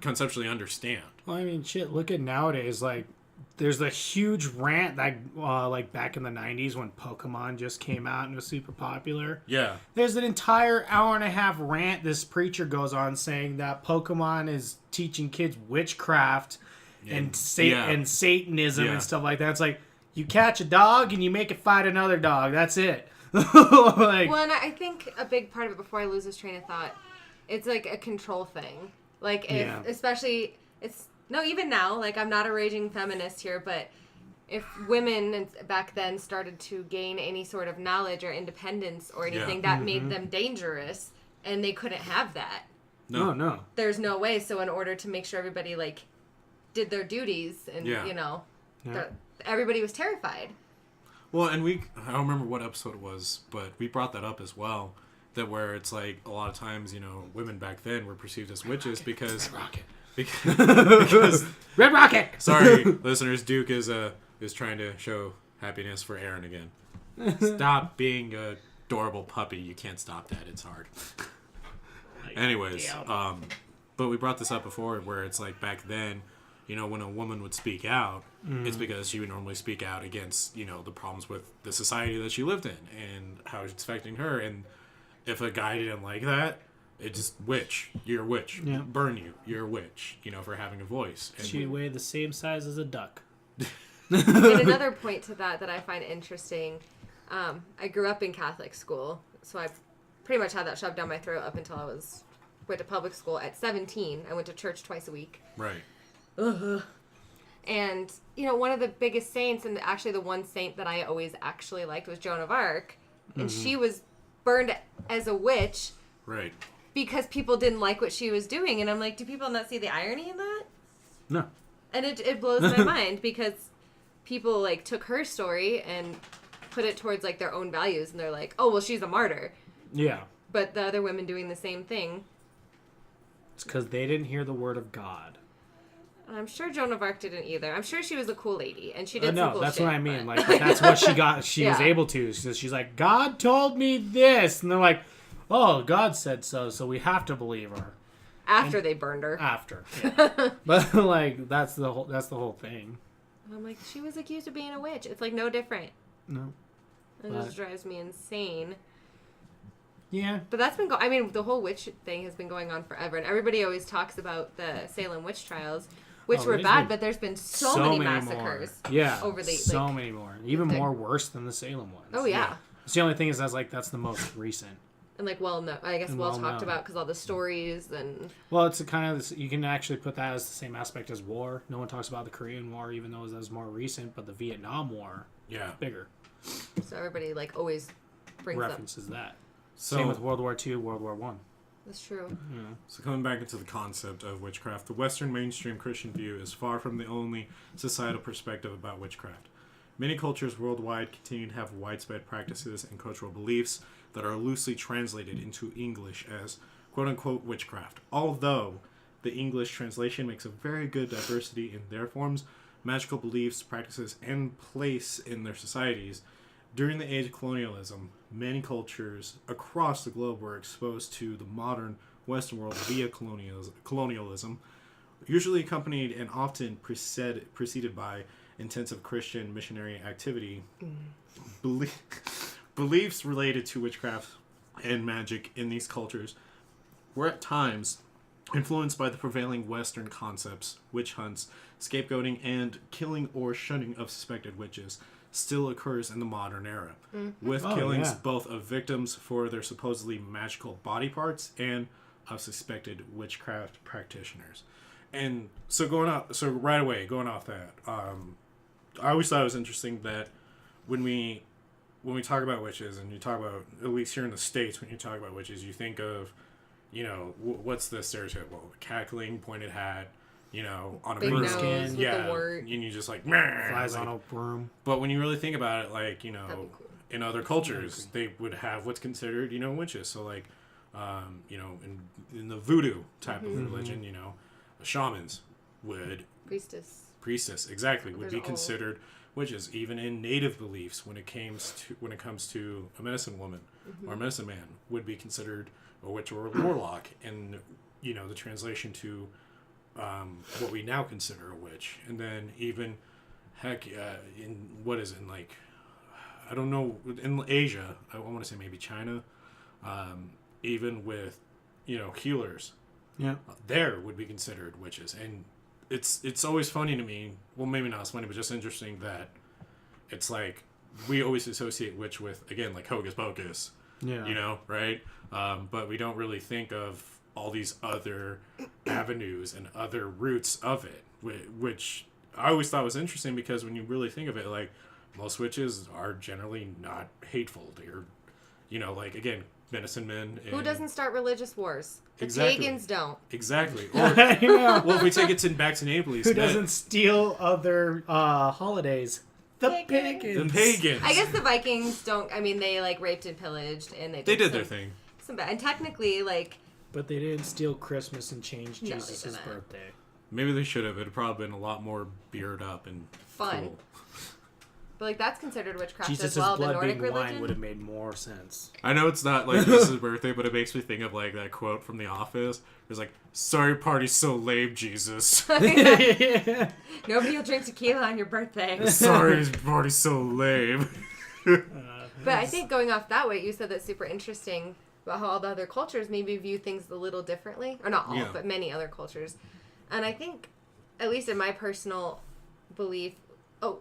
[SPEAKER 2] conceptually understand.
[SPEAKER 3] Well, I mean, shit, look at nowadays, like, there's a huge rant that, like, back in the 90s when Pokemon just came out and was super popular.
[SPEAKER 2] Yeah.
[SPEAKER 3] There's an entire hour-and-a-half rant this preacher goes on saying that Pokemon is teaching kids witchcraft and Satanism and stuff like that. It's like, you catch a dog and you make it fight another dog. That's it. Like,
[SPEAKER 1] well, and I think a big part of it, before I lose this train of thought, it's like a control thing. Like, especially, even now, like, I'm not a raging feminist here, but if women back then started to gain any sort of knowledge or independence or anything, that made them dangerous, and they couldn't have that.
[SPEAKER 3] No.
[SPEAKER 1] There's no way. So in order to make sure everybody, like, did their duties and, you know, everybody was terrified.
[SPEAKER 2] Well, and I don't remember what episode it was, but we brought that up as well, that where it's like a lot of times, you know, women back then were perceived as witches because
[SPEAKER 3] Red Rocket.
[SPEAKER 2] Sorry, listeners, Duke is trying to show happiness for Eryn again. Stop being a adorable puppy. You can't stop that. It's hard. Anyways, but we brought this up before where it's like back then, you know, when a woman would speak out, it's because she would normally speak out against, you know, the problems with the society that she lived in and how it's affecting her. And if a guy didn't like that, it's just witch. You're a witch.
[SPEAKER 3] Yeah.
[SPEAKER 2] Burn you. You're a witch, you know, for having a voice. And
[SPEAKER 3] She weighed the same size as a duck.
[SPEAKER 1] And another point to that I find interesting, I grew up in Catholic school, so I pretty much had that shoved down my throat up until I went to public school. At 17, I went to church twice a week.
[SPEAKER 2] Right.
[SPEAKER 1] And, you know, one of the biggest saints, and actually the one saint that I always actually liked, was Joan of Arc. And she was burned as a witch.
[SPEAKER 2] Right.
[SPEAKER 1] Because people didn't like what she was doing. And I'm like, do people not see the irony in that?
[SPEAKER 3] No.
[SPEAKER 1] And it blows my mind because people, like, took her story and put it towards, like, their own values. And they're like, oh, well, she's a martyr.
[SPEAKER 3] Yeah.
[SPEAKER 1] But the other women doing the same thing.
[SPEAKER 3] It's because they didn't hear the word of God.
[SPEAKER 1] I'm sure Joan of Arc didn't either. I'm sure she was a cool lady, and she did some cool
[SPEAKER 3] that's
[SPEAKER 1] shit,
[SPEAKER 3] what I mean.
[SPEAKER 1] but...
[SPEAKER 3] Like, that's what she got. She was able to. So she's like, God told me this, and they're like, oh, God said so we have to believe her.
[SPEAKER 1] After they burned her.
[SPEAKER 3] After, yeah. But like, that's the whole thing.
[SPEAKER 1] I'm like, she was accused of being a witch. It's like no different.
[SPEAKER 3] No.
[SPEAKER 1] It just drives me insane.
[SPEAKER 3] Yeah.
[SPEAKER 1] But that's been I mean, the whole witch thing has been going on forever, and everybody always talks about the Salem witch trials. Which were bad, but there's been so many massacres.
[SPEAKER 3] More. Yeah,
[SPEAKER 1] over the
[SPEAKER 3] so many more, even more worse than the Salem ones.
[SPEAKER 1] Oh yeah.
[SPEAKER 3] It's the only thing is that's the most recent.
[SPEAKER 1] And like, well talked about because all the stories and.
[SPEAKER 3] Well, it's a kind of you can actually put that as the same aspect as war. No one talks about the Korean War, even though it was more recent, but the Vietnam War, bigger.
[SPEAKER 1] So everybody like always brings
[SPEAKER 3] references that.
[SPEAKER 2] So,
[SPEAKER 3] same with World War II, World War I.
[SPEAKER 1] That's true.
[SPEAKER 3] Yeah.
[SPEAKER 2] So coming back into the concept of witchcraft, the Western mainstream Christian view is far from the only societal perspective about witchcraft. Many cultures worldwide continue to have widespread practices and cultural beliefs that are loosely translated into English as quote-unquote witchcraft. Although the English translation makes a very good diversity in their forms, magical beliefs, practices, and place in their societies, During the age of colonialism, many cultures across the globe were exposed to the modern Western world via colonialism, usually accompanied and often preceded by intensive Christian missionary activity. Beliefs related to witchcraft and magic in these cultures were at times influenced by the prevailing Western concepts. Witch hunts, scapegoating, and killing or shunning of suspected witches still occurs in the modern era, with killings both of victims for their supposedly magical body parts and of suspected witchcraft practitioners. And so going off that, I always thought it was interesting that when we talk about witches, and you talk about, at least here in the States, when you talk about witches, you think of, what's the stereotype? Well, cackling, pointed hat, on a
[SPEAKER 1] big
[SPEAKER 2] broom.
[SPEAKER 1] nose with
[SPEAKER 2] Yeah,
[SPEAKER 1] the wart.
[SPEAKER 2] and you just like
[SPEAKER 3] Flies on a broom.
[SPEAKER 2] But when you really think about it, like,
[SPEAKER 1] That'd be cool.
[SPEAKER 2] in other cultures, they would have what's considered, witches. So like, in the voodoo type of religion, shamans would priestess exactly would be considered witches. Even in native beliefs, when it comes to a medicine woman or a medicine man, would be considered a witch or a warlock. And the translation to what we now consider a witch. And then even I don't know, in Asia, I want to say maybe China, even with healers, there would be considered witches. And it's always funny to me, well, maybe not as funny, but just interesting that it's like we always associate witch with, again, like hocus pocus, right? But we don't really think of all these other avenues and other roots of it, which I always thought was interesting, because when you really think of it, like, most witches are generally not hateful. They're, like, again, medicine men.
[SPEAKER 1] Who doesn't start religious wars? The
[SPEAKER 2] Exactly.
[SPEAKER 1] pagans don't.
[SPEAKER 2] Exactly. Or, well, if we take it back to Naples,
[SPEAKER 3] Who doesn't steal other holidays? The pagans.
[SPEAKER 2] the pagans.
[SPEAKER 1] I guess the Vikings don't. I mean, they like raped and pillaged, and they
[SPEAKER 2] did their thing.
[SPEAKER 1] Some bad, and technically, like.
[SPEAKER 3] But they didn't steal Christmas and change
[SPEAKER 1] No, they
[SPEAKER 3] Jesus'
[SPEAKER 1] didn't.
[SPEAKER 3] birthday.
[SPEAKER 2] Maybe they should have. It'd probably been a lot more beard up and
[SPEAKER 1] Fun.
[SPEAKER 2] cool.
[SPEAKER 1] But like that's considered witchcraft
[SPEAKER 3] Jesus'
[SPEAKER 1] as well. The
[SPEAKER 3] blood
[SPEAKER 1] Nordic
[SPEAKER 3] being wine
[SPEAKER 1] religion.
[SPEAKER 3] would have made more sense.
[SPEAKER 2] I know it's not like Jesus' birthday, but it makes me think of like that quote from The Office. It's like, "Sorry, party's so lame, Jesus."
[SPEAKER 1] Nobody will drink tequila on your birthday.
[SPEAKER 2] Sorry, party's so lame.
[SPEAKER 1] But I think going off that way, you said that's super interesting about how all the other cultures maybe view things a little differently. Or not all, but many other cultures. And I think, at least in my personal belief,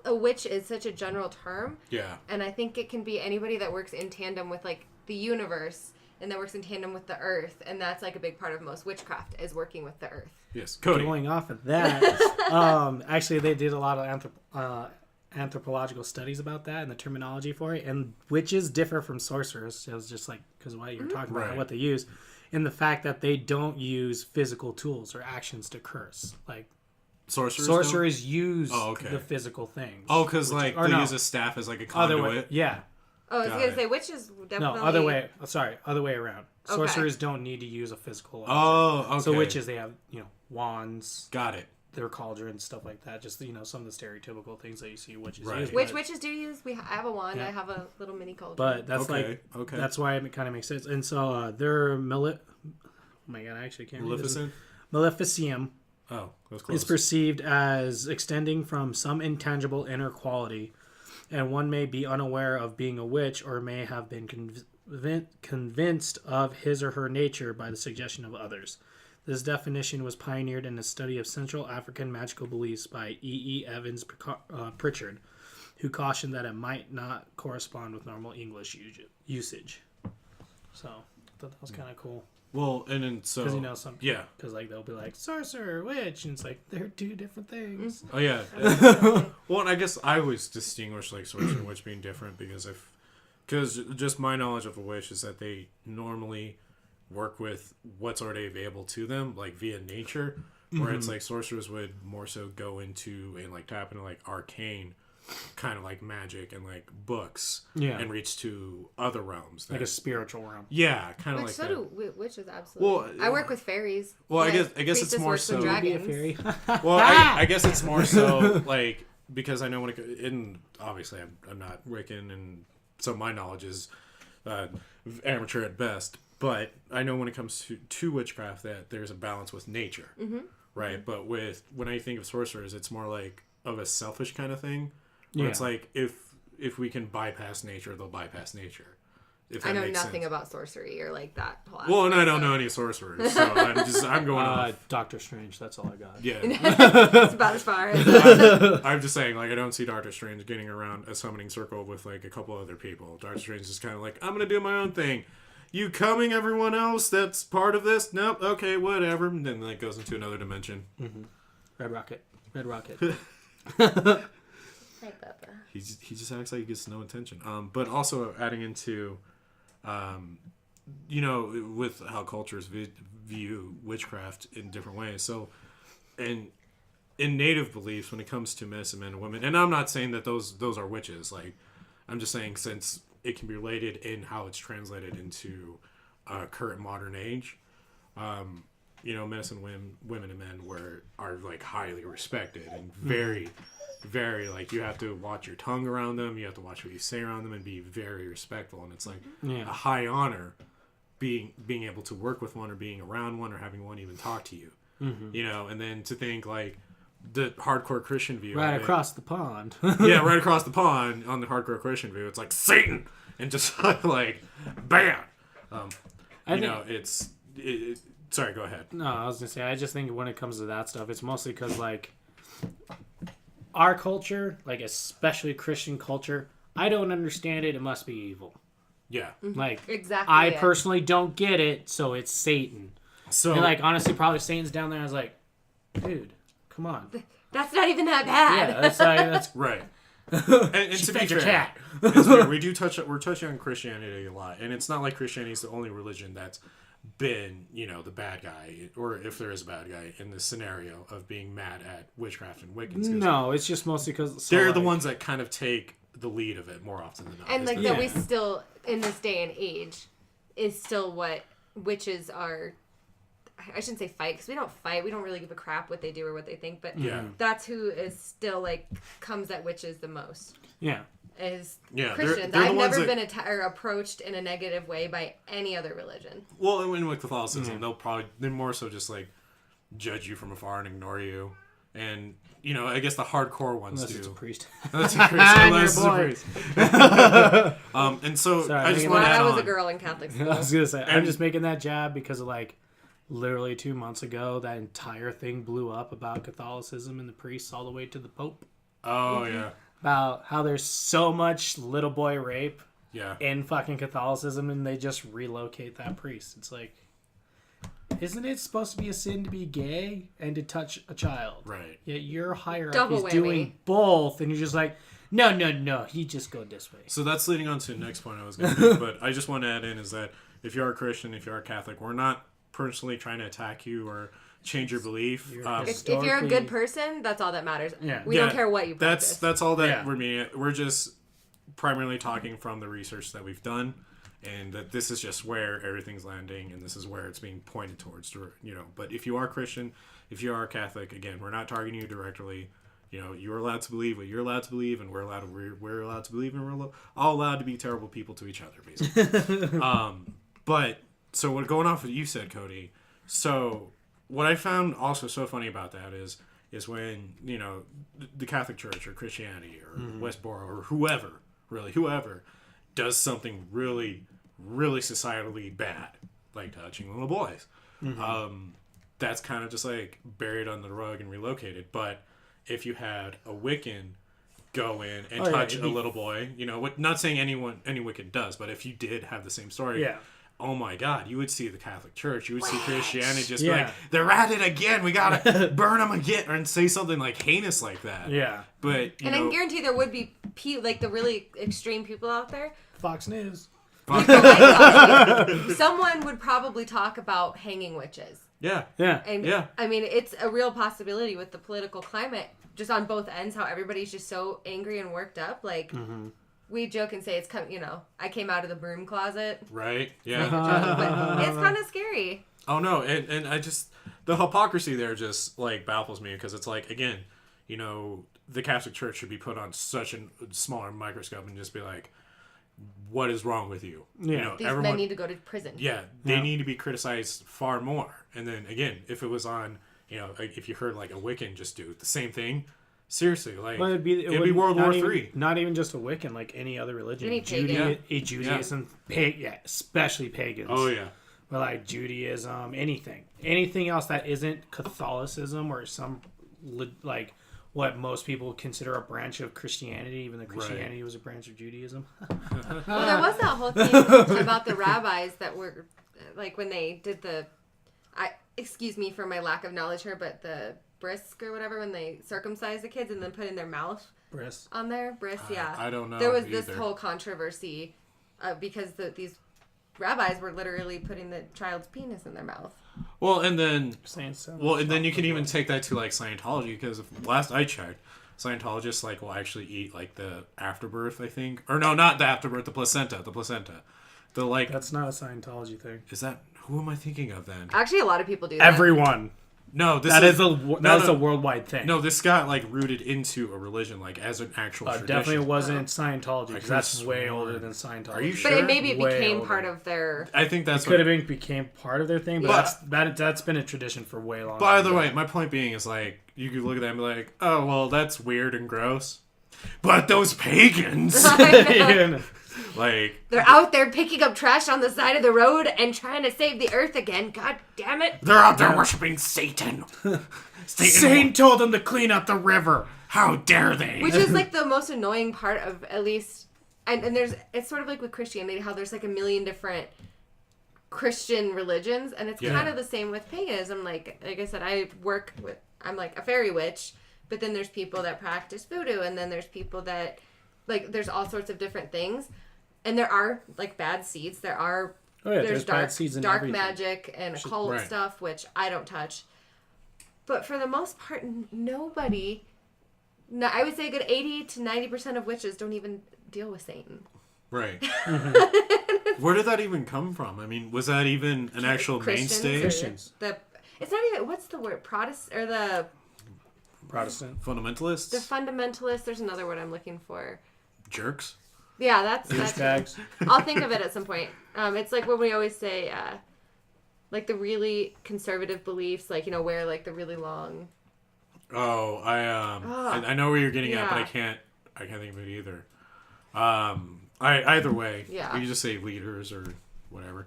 [SPEAKER 1] a witch is such a general term.
[SPEAKER 2] Yeah.
[SPEAKER 1] And I think it can be anybody that works in tandem with, like, the universe and that works in tandem with the earth. And that's, like, a big part of most witchcraft is working with the earth.
[SPEAKER 2] Yes. Cody.
[SPEAKER 3] Going off of that, actually, they did a lot of anthropological studies about that and the terminology for it. And witches differ from sorcerers. It was just like, because what you were talking about,
[SPEAKER 2] Right.
[SPEAKER 3] what they use, in the fact that they don't use physical tools or actions to curse. Like, sorcerers use the physical things.
[SPEAKER 2] Oh, because like they use a staff as like a conduit.
[SPEAKER 3] Yeah.
[SPEAKER 1] Oh, I was going to say, witches definitely...
[SPEAKER 3] No, other way around.
[SPEAKER 1] Okay.
[SPEAKER 3] Sorcerers don't need to use a physical object.
[SPEAKER 2] Oh, okay.
[SPEAKER 3] So witches, they have, wands.
[SPEAKER 2] Got it.
[SPEAKER 3] Their cauldrons, stuff like that. Just, some of the stereotypical things that you see witches
[SPEAKER 2] Right.
[SPEAKER 3] use.
[SPEAKER 1] Which witches do use? I have a wand.
[SPEAKER 3] Yeah.
[SPEAKER 1] I have a little mini cauldron.
[SPEAKER 3] But that's
[SPEAKER 2] Okay.
[SPEAKER 3] that's why it kind of makes sense. And so they're oh my god, I actually can't read this. Maleficium
[SPEAKER 2] Oh, that's close.
[SPEAKER 3] is perceived as extending from some intangible inner quality, and one may be unaware of being a witch or may have been convinced of his or her nature by the suggestion of others. This definition was pioneered in a study of Central African magical beliefs by E. Evans Pritchard, who cautioned that it might not correspond with normal English usage. So, I thought that was kind of cool.
[SPEAKER 2] Well, and then so...
[SPEAKER 3] Because, some...
[SPEAKER 2] Yeah.
[SPEAKER 3] Because, they'll be like, sorcerer, witch, and it's like, they're two different things.
[SPEAKER 2] Oh, yeah. Well, and I guess I always distinguish, like, sorcerer and witch being different because just my knowledge of a witch is that they normally work with what's already available to them, like, via nature, where it's like sorcerers would more so go into and, like, tap into, like, arcane kind of like magic and like books and reach to other realms
[SPEAKER 3] like a spiritual realm.
[SPEAKER 2] Yeah, kind of like
[SPEAKER 1] so
[SPEAKER 2] that.
[SPEAKER 1] do witches, absolutely. I work with fairies.
[SPEAKER 2] Well, I guess it's more so
[SPEAKER 3] Be a fairy.
[SPEAKER 2] Well, I guess it's more so like because I know when it, and obviously I'm not Wiccan and so my knowledge is amateur at best. But I know when it comes to witchcraft that there's a balance with nature, right? But when I think of sorcerers, it's more like of a selfish kind of thing. Where it's like if we can bypass nature, they'll bypass nature. If
[SPEAKER 1] I know
[SPEAKER 2] makes
[SPEAKER 1] nothing
[SPEAKER 2] sense.
[SPEAKER 1] about sorcery or like that.
[SPEAKER 2] Well, and I don't know any sorcerers, so I'm going off.
[SPEAKER 3] Doctor Strange. That's all I got.
[SPEAKER 2] Yeah,
[SPEAKER 1] It's about as far as.
[SPEAKER 2] I'm just saying, like, I don't see Doctor Strange getting around a summoning circle with like a couple other people. Doctor Strange is kind of like, I'm gonna do my own thing. You coming, everyone else that's part of this? Nope. Okay, whatever. And then that goes into another dimension.
[SPEAKER 3] Mm-hmm. Red Rocket.
[SPEAKER 1] Hey, Papa.
[SPEAKER 2] He just acts like he gets no attention. But also adding into, with how cultures view witchcraft in different ways. So, and in native beliefs, when it comes to medicine men and women, and I'm not saying that those are witches. Like, I'm just saying since it can be related in how it's translated into current modern age. Medicine women and men are like highly respected and very, very like you have to watch your tongue around them. You have to watch what you say around them and be very respectful. And it's like a high honor being able to work with one or being around one or having one even talk to you. And then to think like the hardcore Christian view
[SPEAKER 3] right across the pond.
[SPEAKER 2] Right across the pond on the hardcore Christian view, it's like Satan and just like bam. Sorry, go ahead.
[SPEAKER 3] No, I was gonna say I just think when it comes to that stuff, it's mostly because like our culture, like especially Christian culture, I don't understand it. It must be evil.
[SPEAKER 2] Yeah,
[SPEAKER 3] like
[SPEAKER 1] exactly.
[SPEAKER 3] I personally don't get it, so it's Satan.
[SPEAKER 2] So
[SPEAKER 3] and like honestly, probably Satan's down there. I was like, dude, come on.
[SPEAKER 1] That's not even that bad.
[SPEAKER 3] Yeah, that's
[SPEAKER 2] right. And to be fair, we're touching on Christianity a lot, and it's not like Christianity is the only religion that's been, the bad guy, or if there is a bad guy in this scenario of being mad at witchcraft and Wiccans.
[SPEAKER 3] No, it's just mostly because
[SPEAKER 2] they're the ones that kind of take the lead of it more often than not.
[SPEAKER 1] And like that we still, in this day and age, is still what witches are. I shouldn't say fight, because we don't fight. We don't really give a crap what they do or what they think. But that's who is still like comes at witches the most.
[SPEAKER 3] Yeah.
[SPEAKER 1] Is
[SPEAKER 2] Christians.
[SPEAKER 1] They're I've never been approached in a negative way by any other religion.
[SPEAKER 2] Well, and with Catholicism, they're more so just like judge you from afar and ignore you. And, I guess the hardcore ones
[SPEAKER 3] Unless
[SPEAKER 2] do.
[SPEAKER 3] it's a priest.
[SPEAKER 2] Unless it's a priest. And so
[SPEAKER 3] Sorry,
[SPEAKER 2] I just want to add
[SPEAKER 1] I was
[SPEAKER 2] on.
[SPEAKER 1] a girl in Catholic school.
[SPEAKER 3] I was going to say, I'm just making that jab because of like literally 2 months ago, that entire thing blew up about Catholicism and the priests all the way to the Pope.
[SPEAKER 2] Oh, yeah.
[SPEAKER 3] About how there's so much little boy rape
[SPEAKER 2] Yeah.
[SPEAKER 3] in fucking Catholicism, and they just relocate that priest. It's like, isn't it supposed to be a sin to be gay and to touch a child?
[SPEAKER 2] Right.
[SPEAKER 3] Yet your hierarchy
[SPEAKER 1] Double
[SPEAKER 3] is
[SPEAKER 1] whammy.
[SPEAKER 3] doing both, and you're just like, no, you just go this way.
[SPEAKER 2] So that's leading on to the next point I was going to make, but I just want to add in is that if you are a Christian, if you are a Catholic, we're not personally trying to attack you or change your belief.
[SPEAKER 1] If you're a good person, that's all that matters.
[SPEAKER 3] Yeah.
[SPEAKER 1] We don't care what you practice.
[SPEAKER 2] That's all that we're meaning. We're just primarily talking from the research that we've done, and that this is just where everything's landing, and this is where it's being pointed towards. But if you are Christian, if you are Catholic, again, we're not targeting you directly. You're allowed to believe what you're allowed to believe, and we're allowed to believe, and we're all allowed to be terrible people to each other, basically. But so what going off what you said, Cody. So what I found also so funny about that is when the Catholic Church or Christianity or Westboro or whoever does something really, really societally bad, like touching little boys. That's kind of just like buried under the rug and relocated. But if you had a Wiccan go in and touch a little boy, not saying any Wiccan does, but if you did have the same story, oh my God, you would see the Catholic Church, you would see Christianity just be like, they're at it again, we gotta burn them again, or say something like heinous like that.
[SPEAKER 3] Yeah.
[SPEAKER 2] But
[SPEAKER 1] I can guarantee there would be like the really extreme people out there.
[SPEAKER 3] Fox News.
[SPEAKER 1] Someone would probably talk about hanging witches.
[SPEAKER 2] Yeah.
[SPEAKER 1] And I mean, it's a real possibility with the political climate, just on both ends, how everybody's just so angry and worked up. Like, we joke and say it's I came out of the broom closet.
[SPEAKER 2] Right. Yeah.
[SPEAKER 1] But it's kind of scary.
[SPEAKER 2] Oh no, and I just the hypocrisy there just like baffles me, because it's like, again, the Catholic Church should be put on such a smaller microscope and just be like, what is wrong with you?
[SPEAKER 3] Yeah.
[SPEAKER 2] You know,
[SPEAKER 1] These
[SPEAKER 2] everyone,
[SPEAKER 1] men need to go to prison.
[SPEAKER 2] yeah, they need to be criticized far more. And then again, if it was on, you know, like if you heard like a Wiccan just do the same thing, seriously, like
[SPEAKER 3] Well, it'd be
[SPEAKER 2] World War
[SPEAKER 3] even,
[SPEAKER 2] III.
[SPEAKER 3] Not even just a Wiccan, like any other religion.
[SPEAKER 1] Any pagan.
[SPEAKER 3] Judaism, especially pagans.
[SPEAKER 2] Oh yeah.
[SPEAKER 3] But like Judaism, anything else that isn't Catholicism or some like what most people consider a branch of Christianity, even though Christianity was a branch of Judaism.
[SPEAKER 1] Well, there was that whole thing about the rabbis that were, like, when they did excuse me for my lack of knowledge here, but the brisk or whatever, when they circumcised the kids and then put in their mouth
[SPEAKER 3] Bris.
[SPEAKER 1] on there. Yeah.
[SPEAKER 2] I don't know.
[SPEAKER 1] There was
[SPEAKER 2] either.
[SPEAKER 1] this whole controversy because these rabbis were literally putting the child's penis in their mouth.
[SPEAKER 2] Well, and then you can even
[SPEAKER 3] Well,
[SPEAKER 2] take that to like Scientology, because last I checked, Scientologists like will actually eat like the afterbirth, I think, or no, not the afterbirth, the placenta. The like
[SPEAKER 3] that's not a Scientology thing.
[SPEAKER 2] is that who am I thinking of then?
[SPEAKER 1] Actually, a lot of people do that.
[SPEAKER 3] Everyone.
[SPEAKER 2] No,
[SPEAKER 3] That is a worldwide thing.
[SPEAKER 2] No, this got like rooted into a religion, like as an actual tradition.
[SPEAKER 3] Definitely wasn't Scientology.
[SPEAKER 2] I
[SPEAKER 3] 'Cause
[SPEAKER 2] could've
[SPEAKER 3] that's way
[SPEAKER 2] sworn.
[SPEAKER 3] older than Scientology.
[SPEAKER 2] Are you
[SPEAKER 1] But
[SPEAKER 2] sure?
[SPEAKER 1] it maybe
[SPEAKER 3] Way
[SPEAKER 1] became
[SPEAKER 3] older.
[SPEAKER 1] part of their...
[SPEAKER 2] I think that's
[SPEAKER 3] Could have became part of their thing, but that's been a tradition for way longer.
[SPEAKER 2] By the way, my point being is like you could look at that and be like, oh well, that's weird and gross. But those pagans, like
[SPEAKER 1] They're out there picking up trash on the side of the road and trying to save the earth again. God damn it.
[SPEAKER 2] they're out there worshiping Satan.
[SPEAKER 3] Satan told them to clean up the river.
[SPEAKER 2] How dare they?
[SPEAKER 1] Which is like the most annoying part of at least... And it's sort of like with Christianity, how there's like a million different Christian religions. And it's kind of the same with paganism. Like I said, I'm like a fairy witch. But then there's people that practice voodoo. And then there's people that... Like, there's all sorts of different things. And there are, like, bad seeds. There's
[SPEAKER 3] bad seeds in
[SPEAKER 1] dark
[SPEAKER 3] everything.
[SPEAKER 1] magic and occult stuff, which I don't touch. But for the most part, nobody... I would say a good 80 to 90% of witches don't even deal with Satan.
[SPEAKER 2] Right. Where did that even come from? I mean, was that even an actual mainstay?
[SPEAKER 3] Christians.
[SPEAKER 1] It's not even... What's the word? Protestant? Or the...
[SPEAKER 3] Protestant.
[SPEAKER 2] Fundamentalists?
[SPEAKER 1] The fundamentalists. There's another word I'm looking for.
[SPEAKER 2] Jerks?
[SPEAKER 1] Yeah, that's
[SPEAKER 3] Douchebags.
[SPEAKER 1] I'll think of it at some point. It's like when we always say, like the really conservative beliefs, like, you know, wear like the really long.
[SPEAKER 2] Oh, I know where you're getting at, but I can't think of it either. Either way, we can just say leaders or whatever,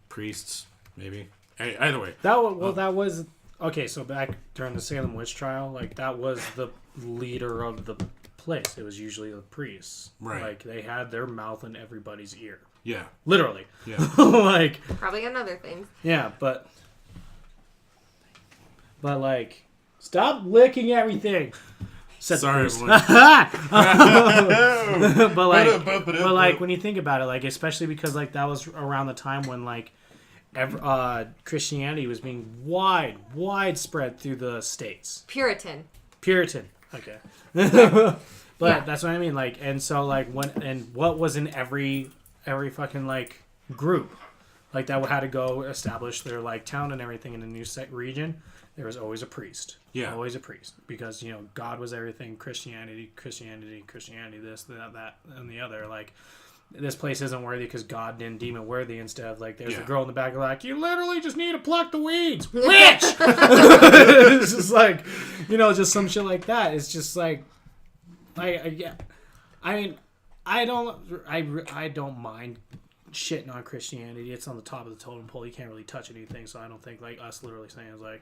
[SPEAKER 2] priests maybe. Either way,
[SPEAKER 3] that was okay. So back during the Salem witch trial, like that was the leader of the place. It was usually the priests.
[SPEAKER 2] Right.
[SPEAKER 3] Like they had their mouth in everybody's ear.
[SPEAKER 2] yeah,
[SPEAKER 3] Literally.
[SPEAKER 2] yeah.
[SPEAKER 3] Like
[SPEAKER 1] Probably another things.
[SPEAKER 3] yeah, but like stop licking everything.
[SPEAKER 2] Sorry,
[SPEAKER 3] but like when you think about it, like especially because like that was around the time when like Christianity was being widespread through the states.
[SPEAKER 1] Puritan.
[SPEAKER 3] Okay. But that's what I mean. Like, and so like what was in every fucking like group, like that had to go establish their like town and everything in a new region. There was always a priest.
[SPEAKER 2] Yeah.
[SPEAKER 3] Always a priest. Because, you know, God was everything. Christianity, this, that, and the other. Like, this place isn't worthy because God didn't deem it worthy. Instead, like, there's a girl in the back like, you literally just need to pluck the weeds. Witch! It's just like, you know, just some shit like that. It's just like, I mean, I don't mind shitting on Christianity. It's on the top of the totem pole. You can't really touch anything, so I don't think like us literally saying is like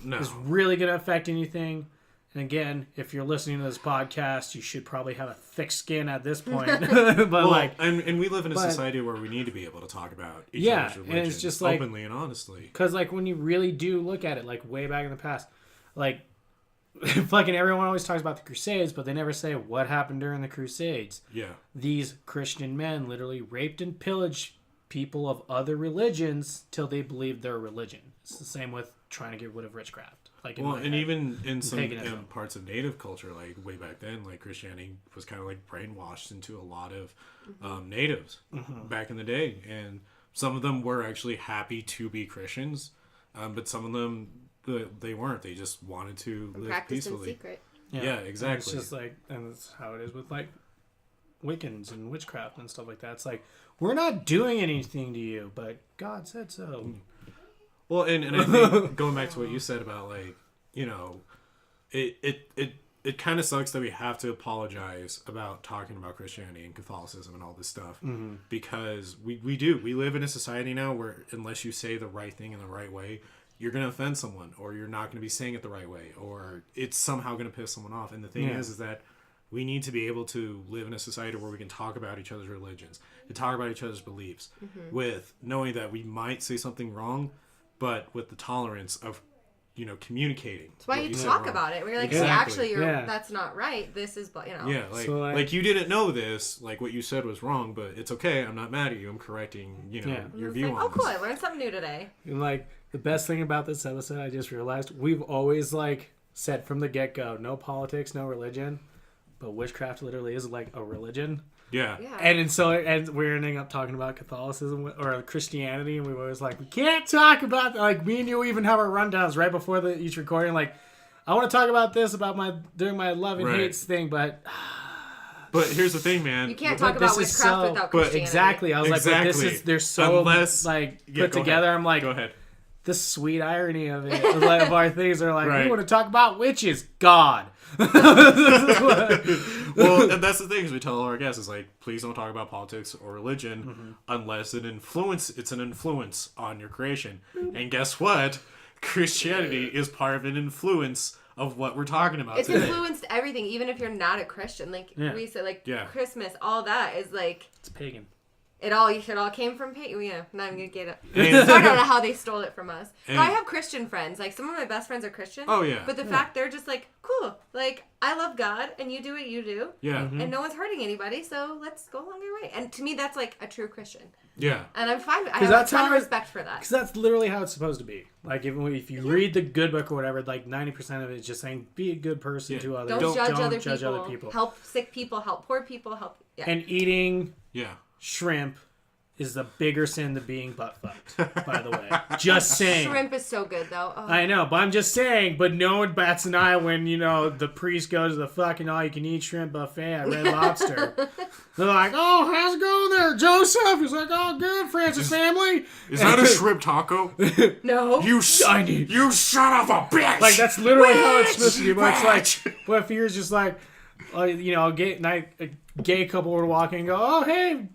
[SPEAKER 3] it's really gonna affect anything. And again, if you're listening to this podcast, you should probably have a thick skin at this point. But
[SPEAKER 2] and we live in a society where we need to be able to talk about each other's religion,
[SPEAKER 3] and it's just like
[SPEAKER 2] openly and honestly.
[SPEAKER 3] Because like when you really do look at it, like way back in the past, like fucking everyone always talks about the Crusades, but they never say what happened during the Crusades.
[SPEAKER 2] Yeah.
[SPEAKER 3] These Christian men literally raped and pillaged people of other religions till they believed their religion. It's the same with trying to get rid of witchcraft. Like
[SPEAKER 2] even in some
[SPEAKER 3] paganism.
[SPEAKER 2] parts of native culture, like way back then, like Christianity was kind of like brainwashed into a lot of natives back in the day. And some of them were actually happy to be Christians, but some of them... They weren't. They just wanted to live
[SPEAKER 1] Practice
[SPEAKER 2] peacefully.
[SPEAKER 1] in secret.
[SPEAKER 2] Yeah, exactly.
[SPEAKER 3] And it's just like, and that's how it is with like Wiccans and witchcraft and stuff like that. It's like, we're not doing anything to you, but God said so.
[SPEAKER 2] Well, and I think going back to what you said about, like, you know, it kind of sucks that we have to apologize about talking about Christianity and Catholicism and all this stuff, because we live in a society now where unless you say the right thing in the right way, you're going to offend someone, or you're not going to be saying it the right way, or it's somehow going to piss someone off. And the thing is that we need to be able to live in a society where we can talk about each other's religions, to talk about each other's beliefs, with knowing that we might say something wrong, but with the tolerance of, you know, communicating.
[SPEAKER 1] That's why you talk about it. We're like, see, actually, that's not right. This is, you know.
[SPEAKER 2] Yeah, like you didn't know this. Like, what you said was wrong, but it's okay. I'm not mad at you. I'm correcting, you know, your view on
[SPEAKER 1] oh, cool. I learned something new today.
[SPEAKER 3] And, like, the best thing about this episode, I just realized, we've always, like, said from the get-go, no politics, no religion. But witchcraft literally is, like, a religion.
[SPEAKER 2] Yeah.
[SPEAKER 3] And we're ending up talking about Catholicism or Christianity, and we were always like, we can't talk about that. Like, me and you even have our rundowns right before each recording. Like, I want to talk about this during my love and hates thing, but
[SPEAKER 2] here's the thing, man.
[SPEAKER 1] You can't talk about witchcraft without Christianity.
[SPEAKER 3] Exactly. I was like, but they're so put together. I'm like,
[SPEAKER 2] go ahead.
[SPEAKER 3] The sweet irony of it, of our things are like, we want to talk about witches, God.
[SPEAKER 2] Well, and that's the thing, is we tell our guests, is like, please don't talk about politics or religion unless it's an influence on your creation. And guess what? Christianity is part of an influence of what we're talking about
[SPEAKER 1] It's
[SPEAKER 2] today.
[SPEAKER 1] influenced everything, even if you're not a Christian. Like we said, like Christmas, all that is like,
[SPEAKER 3] it's pagan.
[SPEAKER 1] It all came from pagan. Yeah, I'm not even gonna get it. Start out how they stole it from us. But I have Christian friends. Like, some of my best friends are Christian.
[SPEAKER 2] Oh yeah.
[SPEAKER 1] But the fact they're just like, cool. Like, I love God, and you do what you do.
[SPEAKER 2] Yeah.
[SPEAKER 1] And no one's hurting anybody, so let's go along your way. And to me, that's like a true Christian.
[SPEAKER 2] Yeah.
[SPEAKER 1] And I'm fine. I have a ton of respect for that.
[SPEAKER 3] Because that's literally how it's supposed to be. Like, if you read the good book or whatever, like 90% of it is just saying, be a good person to others.
[SPEAKER 1] Don't judge other people. Help sick people. Help poor people. Help. Yeah.
[SPEAKER 3] And eating shrimp is the bigger sin than being butt fucked, by the way. Just saying.
[SPEAKER 1] Shrimp is so good, though. Oh.
[SPEAKER 3] I know, but I'm just saying, but no one bats an eye when, you know, the priest goes to the fucking all-you-can-eat shrimp buffet at Red Lobster. They're like, oh, how's it going there, Joseph? He's like, oh, good, Francis family.
[SPEAKER 2] Is that a shrimp taco?
[SPEAKER 1] No.
[SPEAKER 2] You son of a bitch!
[SPEAKER 3] Like, that's literally how it's supposed to be, but it's like, what if you're just like, you know, a gay couple would walk in and go, oh, hey,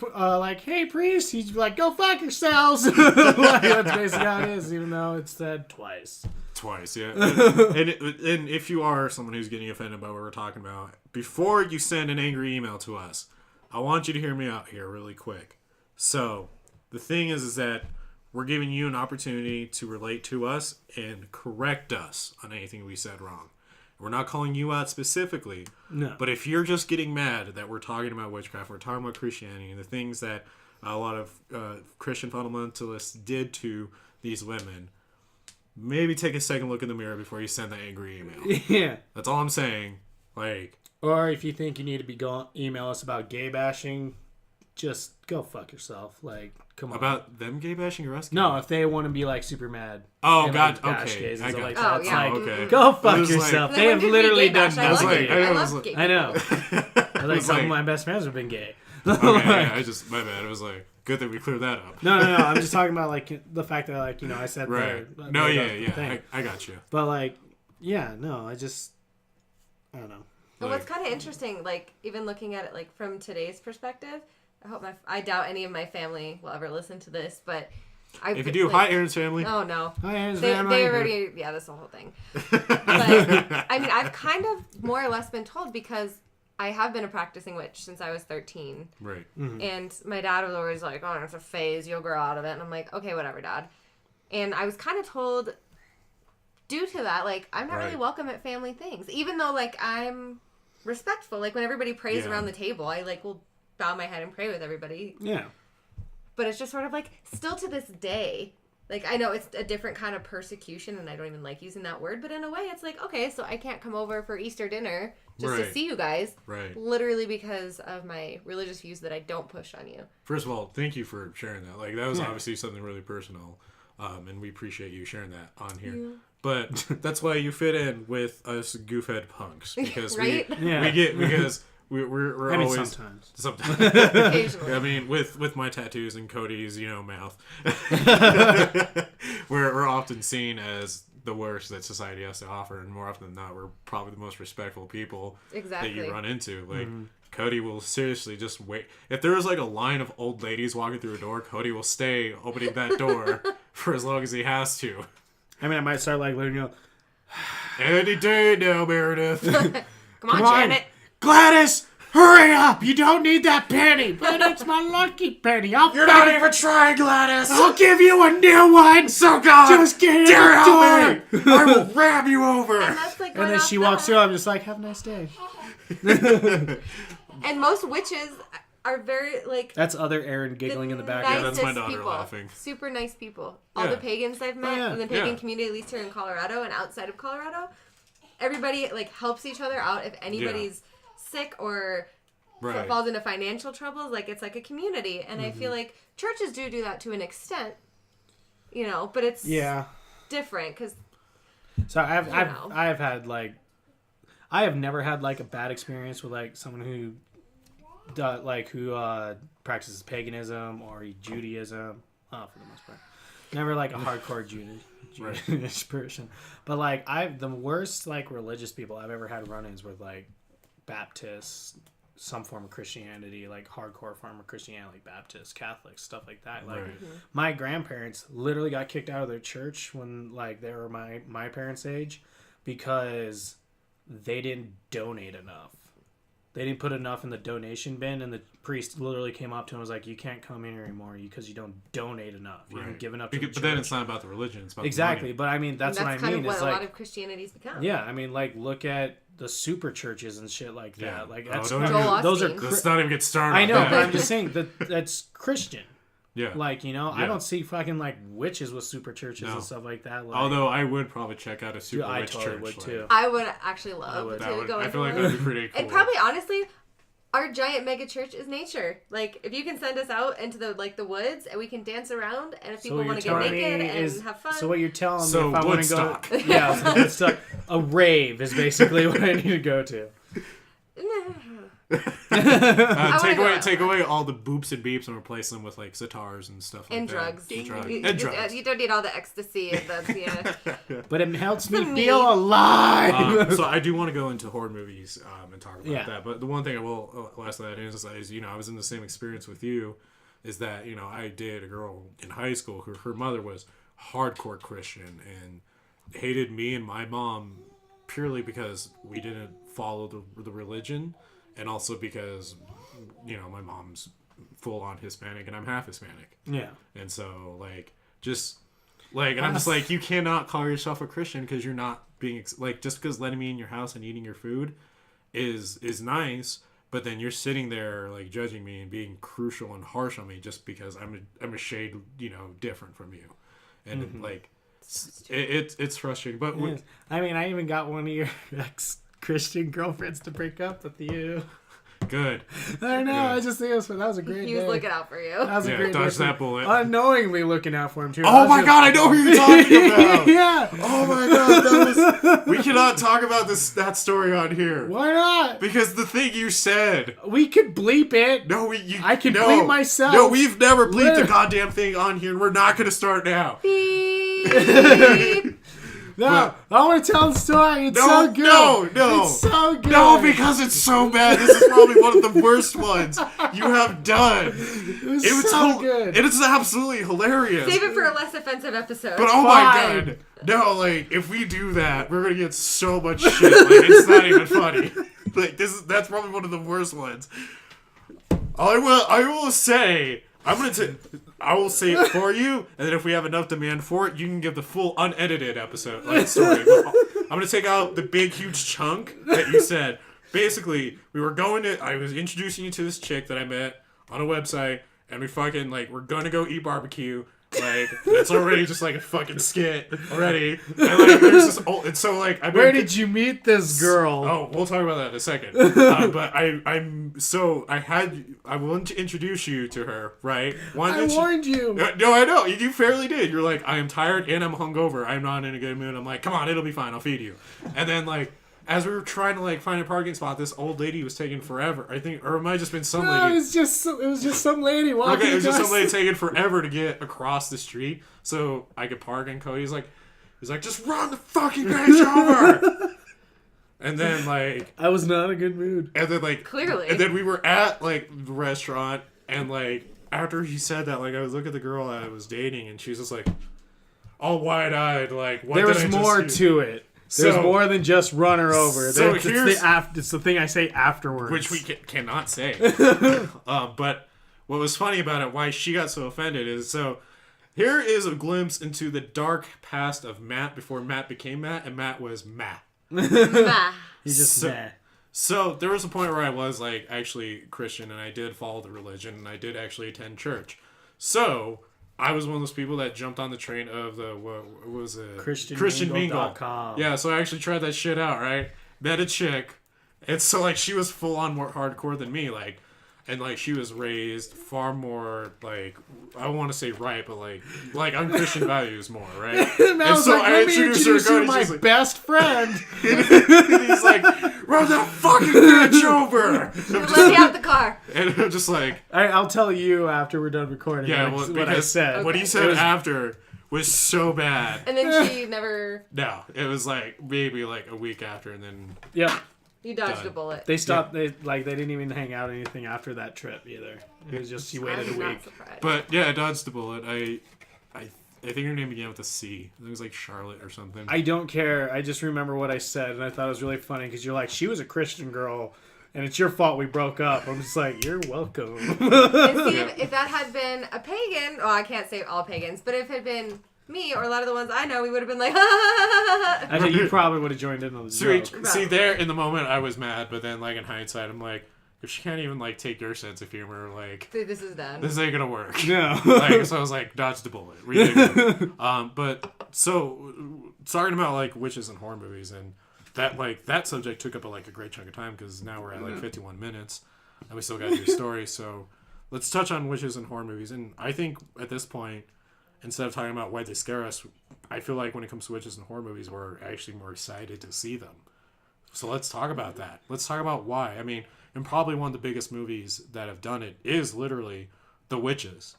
[SPEAKER 3] hey, priest. He's like, go fuck yourselves. Like, that's basically how it is, even though it's said twice.
[SPEAKER 2] Twice, yeah. And if you are someone who's getting offended by what we're talking about, before you send an angry email to us, I want you to hear me out here really quick. So, the thing is that we're giving you an opportunity to relate to us and correct us on anything we said wrong. We're not calling you out specifically.
[SPEAKER 3] No.
[SPEAKER 2] But if you're just getting mad that we're talking about witchcraft, we're talking about Christianity, and the things that a lot of Christian fundamentalists did to these women, maybe take a second look in the mirror before you send that angry email.
[SPEAKER 3] Yeah.
[SPEAKER 2] That's all I'm saying. Like,
[SPEAKER 3] or if you think you need to be email us about gay bashing, just go fuck yourself. Like, come on.
[SPEAKER 2] About them gay bashing or us?
[SPEAKER 3] No, if they want to be like super mad.
[SPEAKER 2] Oh,
[SPEAKER 3] and,
[SPEAKER 2] God.
[SPEAKER 3] Like,
[SPEAKER 2] Okay.
[SPEAKER 3] I got
[SPEAKER 2] like,
[SPEAKER 3] oh,
[SPEAKER 1] yeah.
[SPEAKER 3] Like,
[SPEAKER 2] okay.
[SPEAKER 3] Go fuck yourself.
[SPEAKER 1] Like,
[SPEAKER 3] they have literally done
[SPEAKER 1] nothing.
[SPEAKER 3] I know. Like, some of my best friends have been gay.
[SPEAKER 2] Okay, yeah, my bad. It was like, good that we cleared that up.
[SPEAKER 3] No. I'm just talking about, like, the fact that, like, you know, I said
[SPEAKER 2] right. I got you.
[SPEAKER 3] But, like, yeah, no, I don't know.
[SPEAKER 1] And what's kind of interesting, like, even looking at it, like, from today's perspective, I doubt any of my family will ever listen to this, but
[SPEAKER 2] if you do, hi, Eryn's family.
[SPEAKER 1] Oh, no.
[SPEAKER 3] Hi, Eryn's family.
[SPEAKER 1] They already, that's the whole thing. But, I mean, I've kind of more or less been told, because I have been a practicing witch since I was 13.
[SPEAKER 2] Right.
[SPEAKER 3] Mm-hmm.
[SPEAKER 1] And my dad was always like, oh, it's a phase, you'll grow out of it. And I'm like, okay, whatever, Dad. And I was kind of told, due to that, like, I'm not really welcome at family things. Even though, like, I'm respectful. Like, when everybody prays around the table, I, like, will bow my head and pray with everybody.
[SPEAKER 3] Yeah.
[SPEAKER 1] But it's just sort of, like, still to this day, like, I know it's a different kind of persecution, and I don't even like using that word, but in a way, it's like, okay, so I can't come over for Easter dinner just to see you guys.
[SPEAKER 2] Right.
[SPEAKER 1] Literally because of my religious views that I don't push on you.
[SPEAKER 2] First of all, thank you for sharing that. Like, that was obviously something really personal, and we appreciate you sharing that on here. Yeah. But that's why you fit in with us goofhead punks, because we get, because we're
[SPEAKER 3] I mean,
[SPEAKER 2] always
[SPEAKER 3] sometimes.
[SPEAKER 1] Occasionally.
[SPEAKER 2] I mean, with my tattoos and Cody's, mouth, we're often seen as the worst that society has to offer, and more often than not, we're probably the most respectful people that you run into. Like, Cody will seriously just wait. If there was like a line of old ladies walking through a door, Cody will stay opening that door for as long as he has to.
[SPEAKER 3] I mean, I might start like letting
[SPEAKER 2] Any day now, Meredith.
[SPEAKER 1] Come on, Janet.
[SPEAKER 3] Gladys, hurry up! You don't need that penny, but it's my lucky penny.
[SPEAKER 2] You're not even trying, Gladys.
[SPEAKER 3] I'll give you a new one.
[SPEAKER 2] So God,
[SPEAKER 3] Just get in the door.
[SPEAKER 2] I will ram you over.
[SPEAKER 1] And that's like
[SPEAKER 3] And then she walks through. I'm just like, have a nice day.
[SPEAKER 1] And most witches are very like.
[SPEAKER 3] That's other Eryn giggling in the background.
[SPEAKER 2] that's my
[SPEAKER 1] nicest
[SPEAKER 2] daughter
[SPEAKER 1] people.
[SPEAKER 2] laughing.
[SPEAKER 1] Super nice people. All
[SPEAKER 2] Yeah.
[SPEAKER 1] the pagans I've met
[SPEAKER 3] yeah.
[SPEAKER 1] in the pagan community, at least here in Colorado and outside of Colorado, everybody like helps each other out if anybody's sick or falls into financial troubles. Like, it's like a community, and I feel like churches do that to an extent, but it's different because.
[SPEAKER 3] So I have never had like a bad experience with like someone who practices paganism or Judaism. For the most part, never like a hardcore Jewish person. But like the worst like religious people I've ever had run-ins with like Baptists, some form of Christianity, like hardcore form of Christianity, like Baptists, Catholics, stuff like that. Like my grandparents literally got kicked out of their church when like they were my parents' age because they didn't donate enough. They didn't put enough in the donation bin, and the priest literally came up to him and was like, "You can't come in here anymore because you don't donate enough. You haven't given up to the church."
[SPEAKER 2] But then it's not about the religion; it's about
[SPEAKER 3] exactly.
[SPEAKER 2] the money.
[SPEAKER 3] But I mean, that's what I mean.
[SPEAKER 1] Kind of what
[SPEAKER 3] is
[SPEAKER 1] a
[SPEAKER 3] like,
[SPEAKER 1] lot of Christianity's become.
[SPEAKER 3] yeah, I mean, like look at the super churches and shit like that.
[SPEAKER 2] Yeah.
[SPEAKER 3] Like
[SPEAKER 2] Those
[SPEAKER 3] those are.
[SPEAKER 2] Let's not even get started.
[SPEAKER 3] I know,
[SPEAKER 2] on that.
[SPEAKER 3] but I'm just saying that's Christian.
[SPEAKER 2] Yeah.
[SPEAKER 3] Like, I don't see fucking like witches with super churches and stuff like that. Like,
[SPEAKER 2] although I would probably check out a super
[SPEAKER 3] I
[SPEAKER 2] witch
[SPEAKER 3] totally
[SPEAKER 2] church.
[SPEAKER 3] would too.
[SPEAKER 1] I would actually love to go.
[SPEAKER 2] I feel like that'd be pretty cool.
[SPEAKER 1] And probably honestly, our giant mega church is nature. Like, if you can send us out into the woods and we can dance around, and if people want to get naked and have fun.
[SPEAKER 3] So what you're telling me,
[SPEAKER 2] So
[SPEAKER 3] if I want to go,
[SPEAKER 2] Woodstock.
[SPEAKER 3] yeah, Woodstock, a rave is basically what I need to go to.
[SPEAKER 2] Take away all the boops and beeps and replace them with like sitars and stuff like
[SPEAKER 1] and
[SPEAKER 2] that.
[SPEAKER 1] drugs.
[SPEAKER 2] And drugs.
[SPEAKER 1] You don't need all the ecstasy and the
[SPEAKER 3] But it helps me
[SPEAKER 1] me.
[SPEAKER 3] feel alive.
[SPEAKER 2] So I do want to go into horror movies and talk about that. But the one thing I will last that is I was in the same experience with you. Is that I dated a girl in high school who her mother was hardcore Christian and hated me and my mom purely because we didn't follow the religion, and also because my mom's full on Hispanic and I'm half Hispanic.
[SPEAKER 3] Yeah.
[SPEAKER 2] And so and I'm just like, you cannot call yourself a Christian because you're not being just because letting me in your house and eating your food is nice, but then you're sitting there like judging me and being crucial and harsh on me just because I'm a shade different from you, and it's frustrating. But
[SPEAKER 3] I mean, I even got one of your ex-Christian girlfriends to break up with you.
[SPEAKER 2] good.
[SPEAKER 3] I know. I just think that was a great.
[SPEAKER 1] He was
[SPEAKER 3] day.
[SPEAKER 1] looking out for you.
[SPEAKER 3] That was a great.
[SPEAKER 2] Dodge
[SPEAKER 3] day.
[SPEAKER 2] that bullet.
[SPEAKER 3] Unknowingly looking out for him too.
[SPEAKER 2] Oh my God! I know who you're talking about.
[SPEAKER 3] Yeah.
[SPEAKER 2] Oh my God! We cannot talk about that story on here.
[SPEAKER 3] Why not?
[SPEAKER 2] Because the thing you said.
[SPEAKER 3] We could bleep it.
[SPEAKER 2] No,
[SPEAKER 3] I can bleep myself.
[SPEAKER 2] No, we've never bleeped the goddamn thing on here, and we're not going to start now.
[SPEAKER 1] Beep.
[SPEAKER 3] No, I want to tell the story. It's so good.
[SPEAKER 2] No.
[SPEAKER 3] It's so good.
[SPEAKER 2] No, because it's so bad. This is probably one of the worst ones you have done.
[SPEAKER 3] It was so good.
[SPEAKER 2] It is absolutely hilarious.
[SPEAKER 1] Save it for a less offensive episode.
[SPEAKER 2] But oh my God. No, if we do that, we're going to get so much shit. It's not even funny. That's probably one of the worst ones. I will say it for you, and then if we have enough demand for it, you can give the full unedited episode story. I'm gonna take out the big huge chunk that you said. Basically, I was introducing you to this chick that I met on a website, and we fucking we're gonna go eat barbecue. That's already just a fucking skit already. And there's this old, and so
[SPEAKER 3] where did you meet this girl?
[SPEAKER 2] Oh, we'll talk about that in a second. But I wanted to introduce you to her, right?
[SPEAKER 3] I warned you.
[SPEAKER 2] No, I know. You fairly did. You're like, I am tired and I'm hungover. I'm not in a good mood. I'm like, come on, it'll be fine. I'll feed you. And then as we were trying to like find a parking spot, this old lady was taking forever. I think, or it might have just been some
[SPEAKER 3] No,
[SPEAKER 2] lady.
[SPEAKER 3] it was just some lady walking.
[SPEAKER 2] Okay, it was just
[SPEAKER 3] across
[SPEAKER 2] some lady taking forever to get across the street so I could park. And Cody's like, just run the fucking bitch over. And then like,
[SPEAKER 3] I was not in a good mood.
[SPEAKER 2] and then like,
[SPEAKER 1] Clearly.
[SPEAKER 2] and then we were at like the restaurant, and like after he said that, like I was looking at the girl I was dating, and she was just like, all wide-eyed, like what
[SPEAKER 3] There
[SPEAKER 2] did
[SPEAKER 3] was
[SPEAKER 2] I just
[SPEAKER 3] more
[SPEAKER 2] hear?
[SPEAKER 3] to it. There's
[SPEAKER 2] So-
[SPEAKER 3] more than just run her over.
[SPEAKER 2] so
[SPEAKER 3] It's the thing I say afterwards.
[SPEAKER 2] Which we cannot say. But what was funny about it, why she got so offended, is so here is a glimpse into the dark past of Matt before Matt became Matt, and Matt was Matt.
[SPEAKER 1] Nah.
[SPEAKER 3] He's just
[SPEAKER 2] So-
[SPEAKER 3] meh.
[SPEAKER 2] So there was a point where I was like actually Christian, and I did follow the religion, and I did actually attend church. So I was one of those people that jumped on the train of the what was it? Christian Mingle.
[SPEAKER 3] ChristianMingle.com.
[SPEAKER 2] Yeah, so I actually tried that shit out, right? Met a chick, and so like she was full on more hardcore than me, like, and like she was raised far more like I want to say right, but like on Christian values more, right?
[SPEAKER 3] And I was like, let me introduce you to my
[SPEAKER 2] like,
[SPEAKER 3] best friend.
[SPEAKER 2] and he's like, run that fucking bitch over.
[SPEAKER 1] Let me out the car.
[SPEAKER 2] And I'm just like,
[SPEAKER 3] I'll tell you after we're done recording.
[SPEAKER 2] yeah,
[SPEAKER 3] what I
[SPEAKER 2] because
[SPEAKER 3] said.
[SPEAKER 2] what he
[SPEAKER 1] Okay.
[SPEAKER 2] said
[SPEAKER 3] It was-
[SPEAKER 2] after was so bad.
[SPEAKER 1] And then she never.
[SPEAKER 2] No, it was like maybe like a week after, and then
[SPEAKER 3] Yeah,
[SPEAKER 1] You dodged
[SPEAKER 2] Done.
[SPEAKER 1] a bullet.
[SPEAKER 3] they stopped. They didn't even hang out or anything after that trip either. It was just she waited a
[SPEAKER 1] I'm
[SPEAKER 3] week.
[SPEAKER 1] not surprised.
[SPEAKER 2] But yeah, I dodged the bullet. I think her name began with a C. I think it was like Charlotte or something.
[SPEAKER 3] I don't care. I just remember what I said, and I thought it was really funny because you're like, she was a Christian girl, and it's your fault we broke up. I'm just like, you're welcome.
[SPEAKER 1] And see, if that had been a pagan, well, I can't say all pagans, but if it had been me or a lot of the ones I know, we would have been like,
[SPEAKER 3] Actually, you probably would have joined in on the joke.
[SPEAKER 2] See, there in the moment I was mad, but then like in hindsight, I'm like, if she can't even like take your sense of humor, like
[SPEAKER 1] Dude, this is done.
[SPEAKER 2] this ain't gonna work.
[SPEAKER 3] No.
[SPEAKER 2] Like, so I was like, dodge the bullet. Ridiculous. But so talking about like witches and horror movies, and that subject took up a great chunk of time because now we're at like 51 minutes and we still got to do stories. So let's touch on witches and horror movies. And I think at this point, instead of talking about why they scare us, I feel like when it comes to witches and horror movies, we're actually more excited to see them. So let's talk about that. Let's talk about why. I mean, and probably one of the biggest movies that have done it is literally The Witches.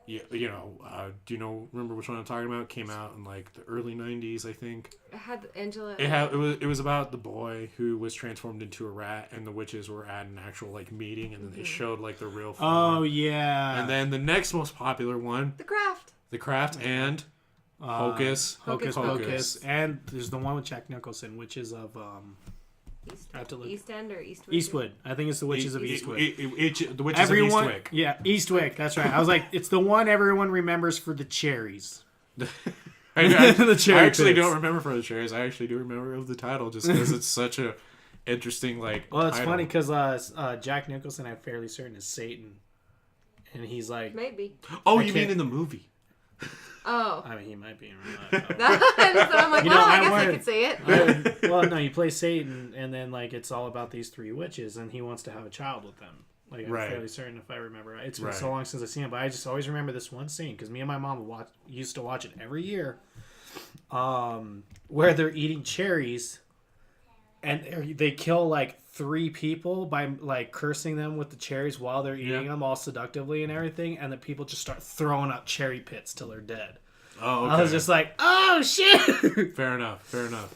[SPEAKER 2] Do you remember which one I'm talking about? It came out in like the early 90s, I think.
[SPEAKER 1] It had Angela.
[SPEAKER 2] It was about the boy who was transformed into a rat, and the witches were at an actual like meeting, and then they showed like the real form.
[SPEAKER 3] Oh, yeah.
[SPEAKER 2] And then the next most popular one,
[SPEAKER 1] The Craft.
[SPEAKER 2] The Craft and Hocus
[SPEAKER 3] Hocus
[SPEAKER 1] Pocus.
[SPEAKER 3] Pocus. And there's the one with Jack Nicholson, Witches of I have to look.
[SPEAKER 1] East End or Eastwood?
[SPEAKER 3] Eastwood. I think it's the Witches of Eastwood.
[SPEAKER 2] The Witches
[SPEAKER 3] Everyone,
[SPEAKER 2] of Eastwick.
[SPEAKER 3] yeah, Eastwick. That's right. I was like, it's the one everyone remembers for the cherries.
[SPEAKER 2] I
[SPEAKER 3] The cherry
[SPEAKER 2] actually
[SPEAKER 3] pits.
[SPEAKER 2] don't remember for the cherries. I actually do remember of the title just because it's such a interesting like.
[SPEAKER 3] Well, it's
[SPEAKER 2] title.
[SPEAKER 3] funny because Jack Nicholson, I'm fairly certain, is Satan, and he's like,
[SPEAKER 1] Maybe.
[SPEAKER 2] Oh,
[SPEAKER 3] I
[SPEAKER 2] you
[SPEAKER 3] can't-
[SPEAKER 2] mean in the movie?
[SPEAKER 1] Oh.
[SPEAKER 3] I mean, he might be in real life.
[SPEAKER 1] So I'm like,
[SPEAKER 3] You
[SPEAKER 1] well,
[SPEAKER 3] know,
[SPEAKER 1] I
[SPEAKER 3] I
[SPEAKER 1] guess I
[SPEAKER 3] wanted-
[SPEAKER 1] could say it.
[SPEAKER 3] Well, no, you play Satan, and then like it's all about these three witches, and he wants to have a child with them. Like I'm
[SPEAKER 2] Right.
[SPEAKER 3] fairly certain if I remember right. It's been
[SPEAKER 2] Right.
[SPEAKER 3] so long since I've seen it, but I just always remember this one scene because me and my mom used to watch it every year, where they're eating cherries, and they kill like 3 people by like cursing them with the cherries while they're eating them all seductively and everything, and the people just start throwing up cherry pits till they're dead.
[SPEAKER 2] Oh, okay.
[SPEAKER 3] I was just like, oh shit.
[SPEAKER 2] Fair enough.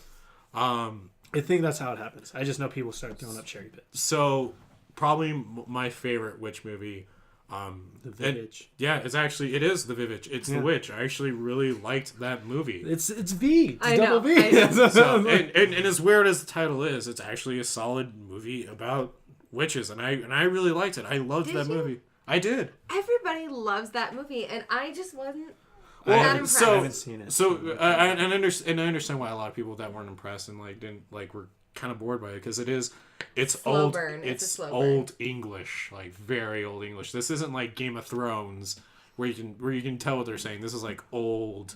[SPEAKER 3] I think that's how it happens. I just know people start throwing up cherry pits.
[SPEAKER 2] So probably my favorite witch movie.
[SPEAKER 3] The Village.
[SPEAKER 2] It is The Village. It's The Witch. I actually really liked that movie.
[SPEAKER 3] It's V. It's
[SPEAKER 1] I
[SPEAKER 3] double
[SPEAKER 1] know,
[SPEAKER 3] V.
[SPEAKER 1] I know.
[SPEAKER 2] So, and as weird as the title is, it's actually a solid movie about witches, and I really liked it. I loved
[SPEAKER 1] Did
[SPEAKER 2] that
[SPEAKER 1] you?
[SPEAKER 2] movie. I did.
[SPEAKER 1] Everybody loves that movie, and I just wasn't that
[SPEAKER 2] Well,
[SPEAKER 1] impressed.
[SPEAKER 3] I haven't seen it.
[SPEAKER 2] So I understand why a lot of people that weren't impressed and like didn't like were kind of bored by it because it's
[SPEAKER 1] Slow
[SPEAKER 2] old.
[SPEAKER 1] burn. It's a
[SPEAKER 2] It's
[SPEAKER 1] slow
[SPEAKER 2] old English, like very old English. This isn't like Game of Thrones where you can tell what they're saying. This is like old,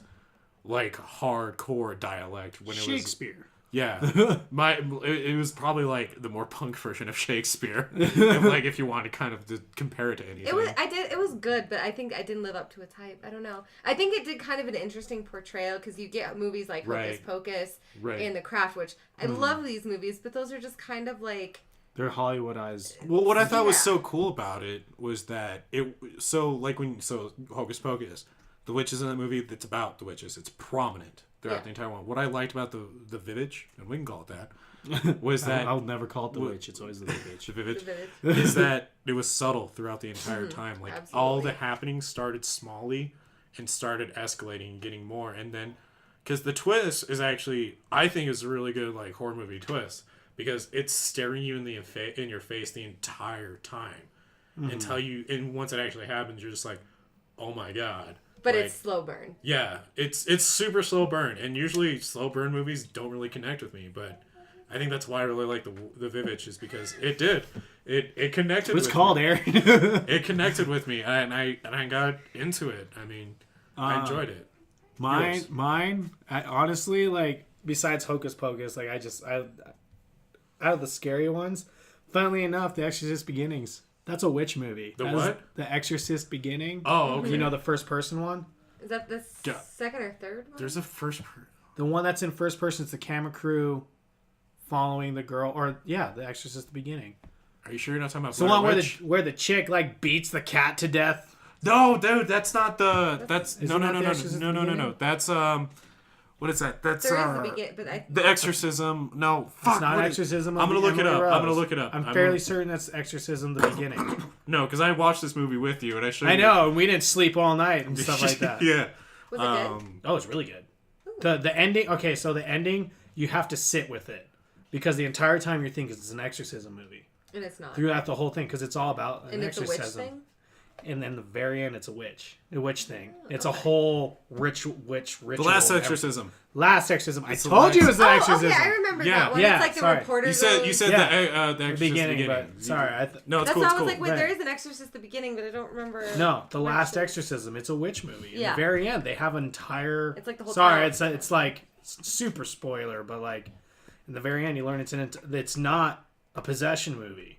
[SPEAKER 2] like hardcore dialect when it was
[SPEAKER 3] Shakespeare.
[SPEAKER 2] Yeah, it was probably like the more punk version of Shakespeare. If you want to kind of compare it to anything.
[SPEAKER 1] It was good, but I think I didn't live up to its hype. I don't know. I think it did kind of an interesting portrayal because you get movies like Hocus Pocus and The Craft, which I love these movies, but those are just kind of like
[SPEAKER 3] they're Hollywoodized.
[SPEAKER 2] Well, what I thought was so cool about it was that Hocus Pocus, the witches in that movie, it's about the witches. It's prominent throughout the entire one. What I liked about the Vivitch, and we can call it that, was that
[SPEAKER 3] I'll never call it the witch. It's always the Vivitch.
[SPEAKER 2] The Vivitch is that it was subtle throughout the entire time. Like all the happenings started smallly and started escalating and getting more, and then because the twist is actually, I think, is a really good like horror movie twist because it's staring you in your face the entire time until and once it actually happens, you're just like, oh my god.
[SPEAKER 1] But it's slow burn.
[SPEAKER 2] Yeah, it's super slow burn, and usually slow burn movies don't really connect with me. But I think that's why I really like the Vivitch is because it did. It connected.
[SPEAKER 3] What's called, Eryn?
[SPEAKER 2] It connected with me, and I got into it. I mean, I enjoyed it.
[SPEAKER 3] Mine. Honestly, like besides Hocus Pocus, like I out of the scary ones, funnily enough, The Exorcist Beginnings. That's a witch movie.
[SPEAKER 2] What?
[SPEAKER 3] The Exorcist Beginning.
[SPEAKER 2] Oh, okay.
[SPEAKER 3] You know the first person one?
[SPEAKER 1] Is that the second or third one?
[SPEAKER 2] There's a first
[SPEAKER 3] the one that's in first person. It's the camera crew following the girl, The Exorcist Beginning.
[SPEAKER 2] Are you sure you're not talking about
[SPEAKER 3] the one where the chick like beats the cat to death?
[SPEAKER 2] No, dude, that's not the. That's no. That's what is that? That's the Exorcism. No, fuck.
[SPEAKER 3] It's not Exorcism.
[SPEAKER 2] I'm gonna look it up.
[SPEAKER 3] I'm fairly certain that's Exorcism: The Beginning.
[SPEAKER 2] No, because I watched this movie with you, and I showed you.
[SPEAKER 3] I know, and we didn't sleep all night and stuff like that.
[SPEAKER 2] Yeah.
[SPEAKER 1] Was it good?
[SPEAKER 3] Oh, it's really good. The ending. Okay, so the ending, you have to sit with it because the entire time you're thinking it's an exorcism movie.
[SPEAKER 1] And it's not.
[SPEAKER 3] Throughout the whole thing, because it's all about an exorcism.
[SPEAKER 1] And it's a witch thing?
[SPEAKER 3] And then the very end, it's a witch thing. It's a whole ritual.
[SPEAKER 2] The Last Exorcism.
[SPEAKER 3] Last Exorcism. I told you it was the Exorcism.
[SPEAKER 1] Okay, I remember that one. It's like the reporter.
[SPEAKER 2] You said the
[SPEAKER 3] Exorcist beginning. But, sorry,
[SPEAKER 2] no, it's
[SPEAKER 1] that's
[SPEAKER 2] cool.
[SPEAKER 1] That's why I was like, wait, there is an Exorcist at the beginning, but I don't remember.
[SPEAKER 3] No, the Last Exorcism. It's a witch movie. In the very end, they have an entire.
[SPEAKER 1] It's like the whole.
[SPEAKER 3] Sorry, it's like super spoiler, but like in the very end, you learn it's not a possession movie.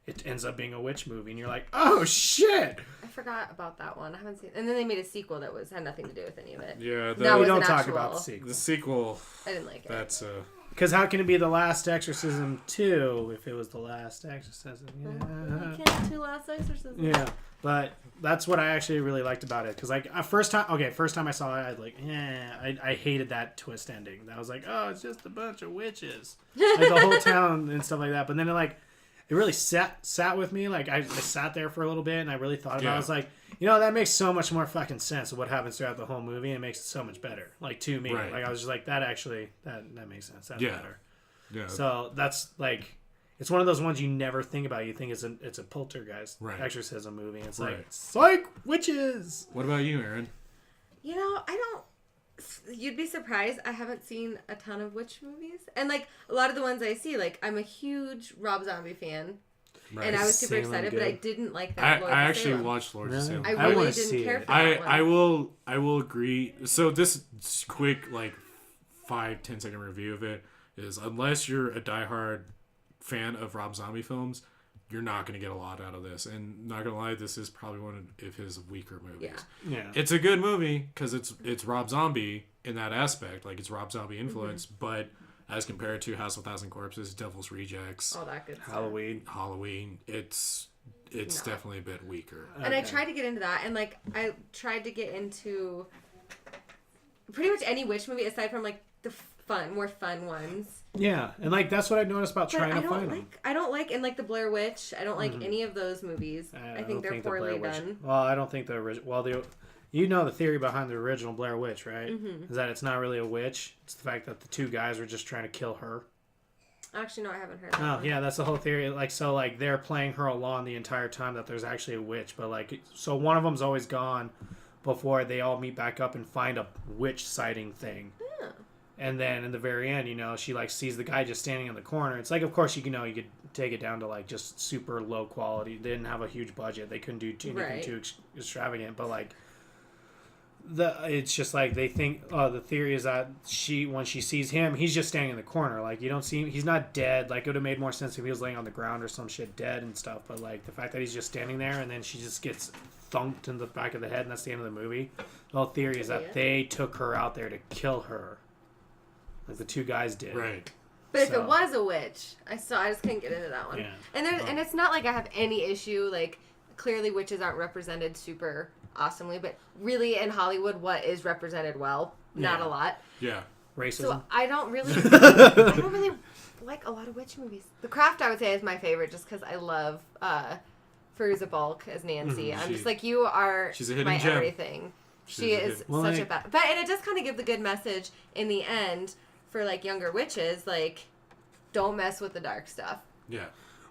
[SPEAKER 3] It ends up being a witch movie, and you're like, "Oh shit!"
[SPEAKER 1] I forgot about that one. I haven't seen. And then they made a sequel that had nothing to do with any of it.
[SPEAKER 2] Yeah,
[SPEAKER 3] we don't talk about the sequel.
[SPEAKER 2] The sequel.
[SPEAKER 1] I didn't like it.
[SPEAKER 2] That's
[SPEAKER 3] because how can it be the Last Exorcism 2 if it was the Last Exorcism?
[SPEAKER 1] Yeah. Can't do Last Exorcism.
[SPEAKER 3] Yeah, but that's what I actually really liked about it because like first time I saw it, I was like, I hated that twist ending. I was like, oh, it's just a bunch of witches, like the whole town and stuff like that. But then it really sat with me. Like I sat there for a little bit and I really thought about it. I was like, that makes so much more fucking sense of what happens throughout the whole movie. And it makes it so much better. Like to me, like I was just like, that actually that makes sense. That's better. Yeah. So that's like, it's one of those ones you never think about. You think it's a poltergeist exorcism movie. It's like psych witches.
[SPEAKER 2] What about you, Eryn?
[SPEAKER 1] I don't. You'd be surprised. I haven't seen a ton of witch movies, and like a lot of the ones I see, like I'm a huge Rob Zombie fan, and I was super excited, but I didn't like that.
[SPEAKER 2] I actually watched Lord of Salem.
[SPEAKER 1] I really didn't care for that one.
[SPEAKER 2] I will agree. So this quick like 5-10 second review of it is unless you're a diehard fan of Rob Zombie films, you're not going to get a lot out of this. And not going to lie, this is probably one of his weaker movies.
[SPEAKER 3] Yeah.
[SPEAKER 2] It's a good movie because it's Rob Zombie in that aspect. Like, it's Rob Zombie influence. Mm-hmm. But as compared to House of 1,000 Corpses, Devil's Rejects,
[SPEAKER 1] all that good stuff.
[SPEAKER 2] Halloween, it's definitely a bit weaker.
[SPEAKER 1] And I tried to get into that. And, like, I tried to get into pretty much any witch movie aside from, like, the more fun ones.
[SPEAKER 3] Yeah, and like that's what I noticed about trying to find them.
[SPEAKER 1] I don't like, and like the Blair Witch, I don't like any of those movies. I think they're poorly done.
[SPEAKER 3] Well, I don't think the original. Well, the theory behind the original Blair Witch, right? Mm-hmm. Is that it's not really a witch. It's the fact that the two guys were just trying to kill her.
[SPEAKER 1] Actually, no, I haven't heard that.
[SPEAKER 3] Yeah, that's the whole theory. Like, so like they're playing her along the entire time that there's actually a witch, but like, so one of them's always gone before they all meet back up and find a witch sighting thing. Yeah. And then in the very end, she like sees the guy just standing in the corner. It's like, of course, you could take it down to like just super low quality. They didn't have a huge budget. They couldn't do anything too extravagant. But like, it's just like they think the theory is that when she sees him, he's just standing in the corner. Like you don't see him, he's not dead. Like it would have made more sense if he was laying on the ground or some shit dead and stuff. But like the fact that he's just standing there and then she just gets thunked in the back of the head and that's the end of the movie. The whole theory is that they took her out there to kill her, like the two guys did.
[SPEAKER 2] Right.
[SPEAKER 1] But if it was a witch, I just couldn't get into that one.
[SPEAKER 3] Yeah.
[SPEAKER 1] And it's not like I have any issue. Like clearly, witches aren't represented super awesomely, but really in Hollywood, what is represented well? Not a lot.
[SPEAKER 2] Yeah.
[SPEAKER 3] Racism.
[SPEAKER 1] So I don't really like a lot of witch movies. The Craft, I would say, is my favorite, just because I love Fairuza Balk as Nancy. I'm just like, you are
[SPEAKER 2] she's a hidden
[SPEAKER 1] my
[SPEAKER 2] gem.
[SPEAKER 1] Everything. She is such a bad. And it does kind of give the good message in the end for like younger witches, like don't mess with the dark stuff.
[SPEAKER 2] Yeah.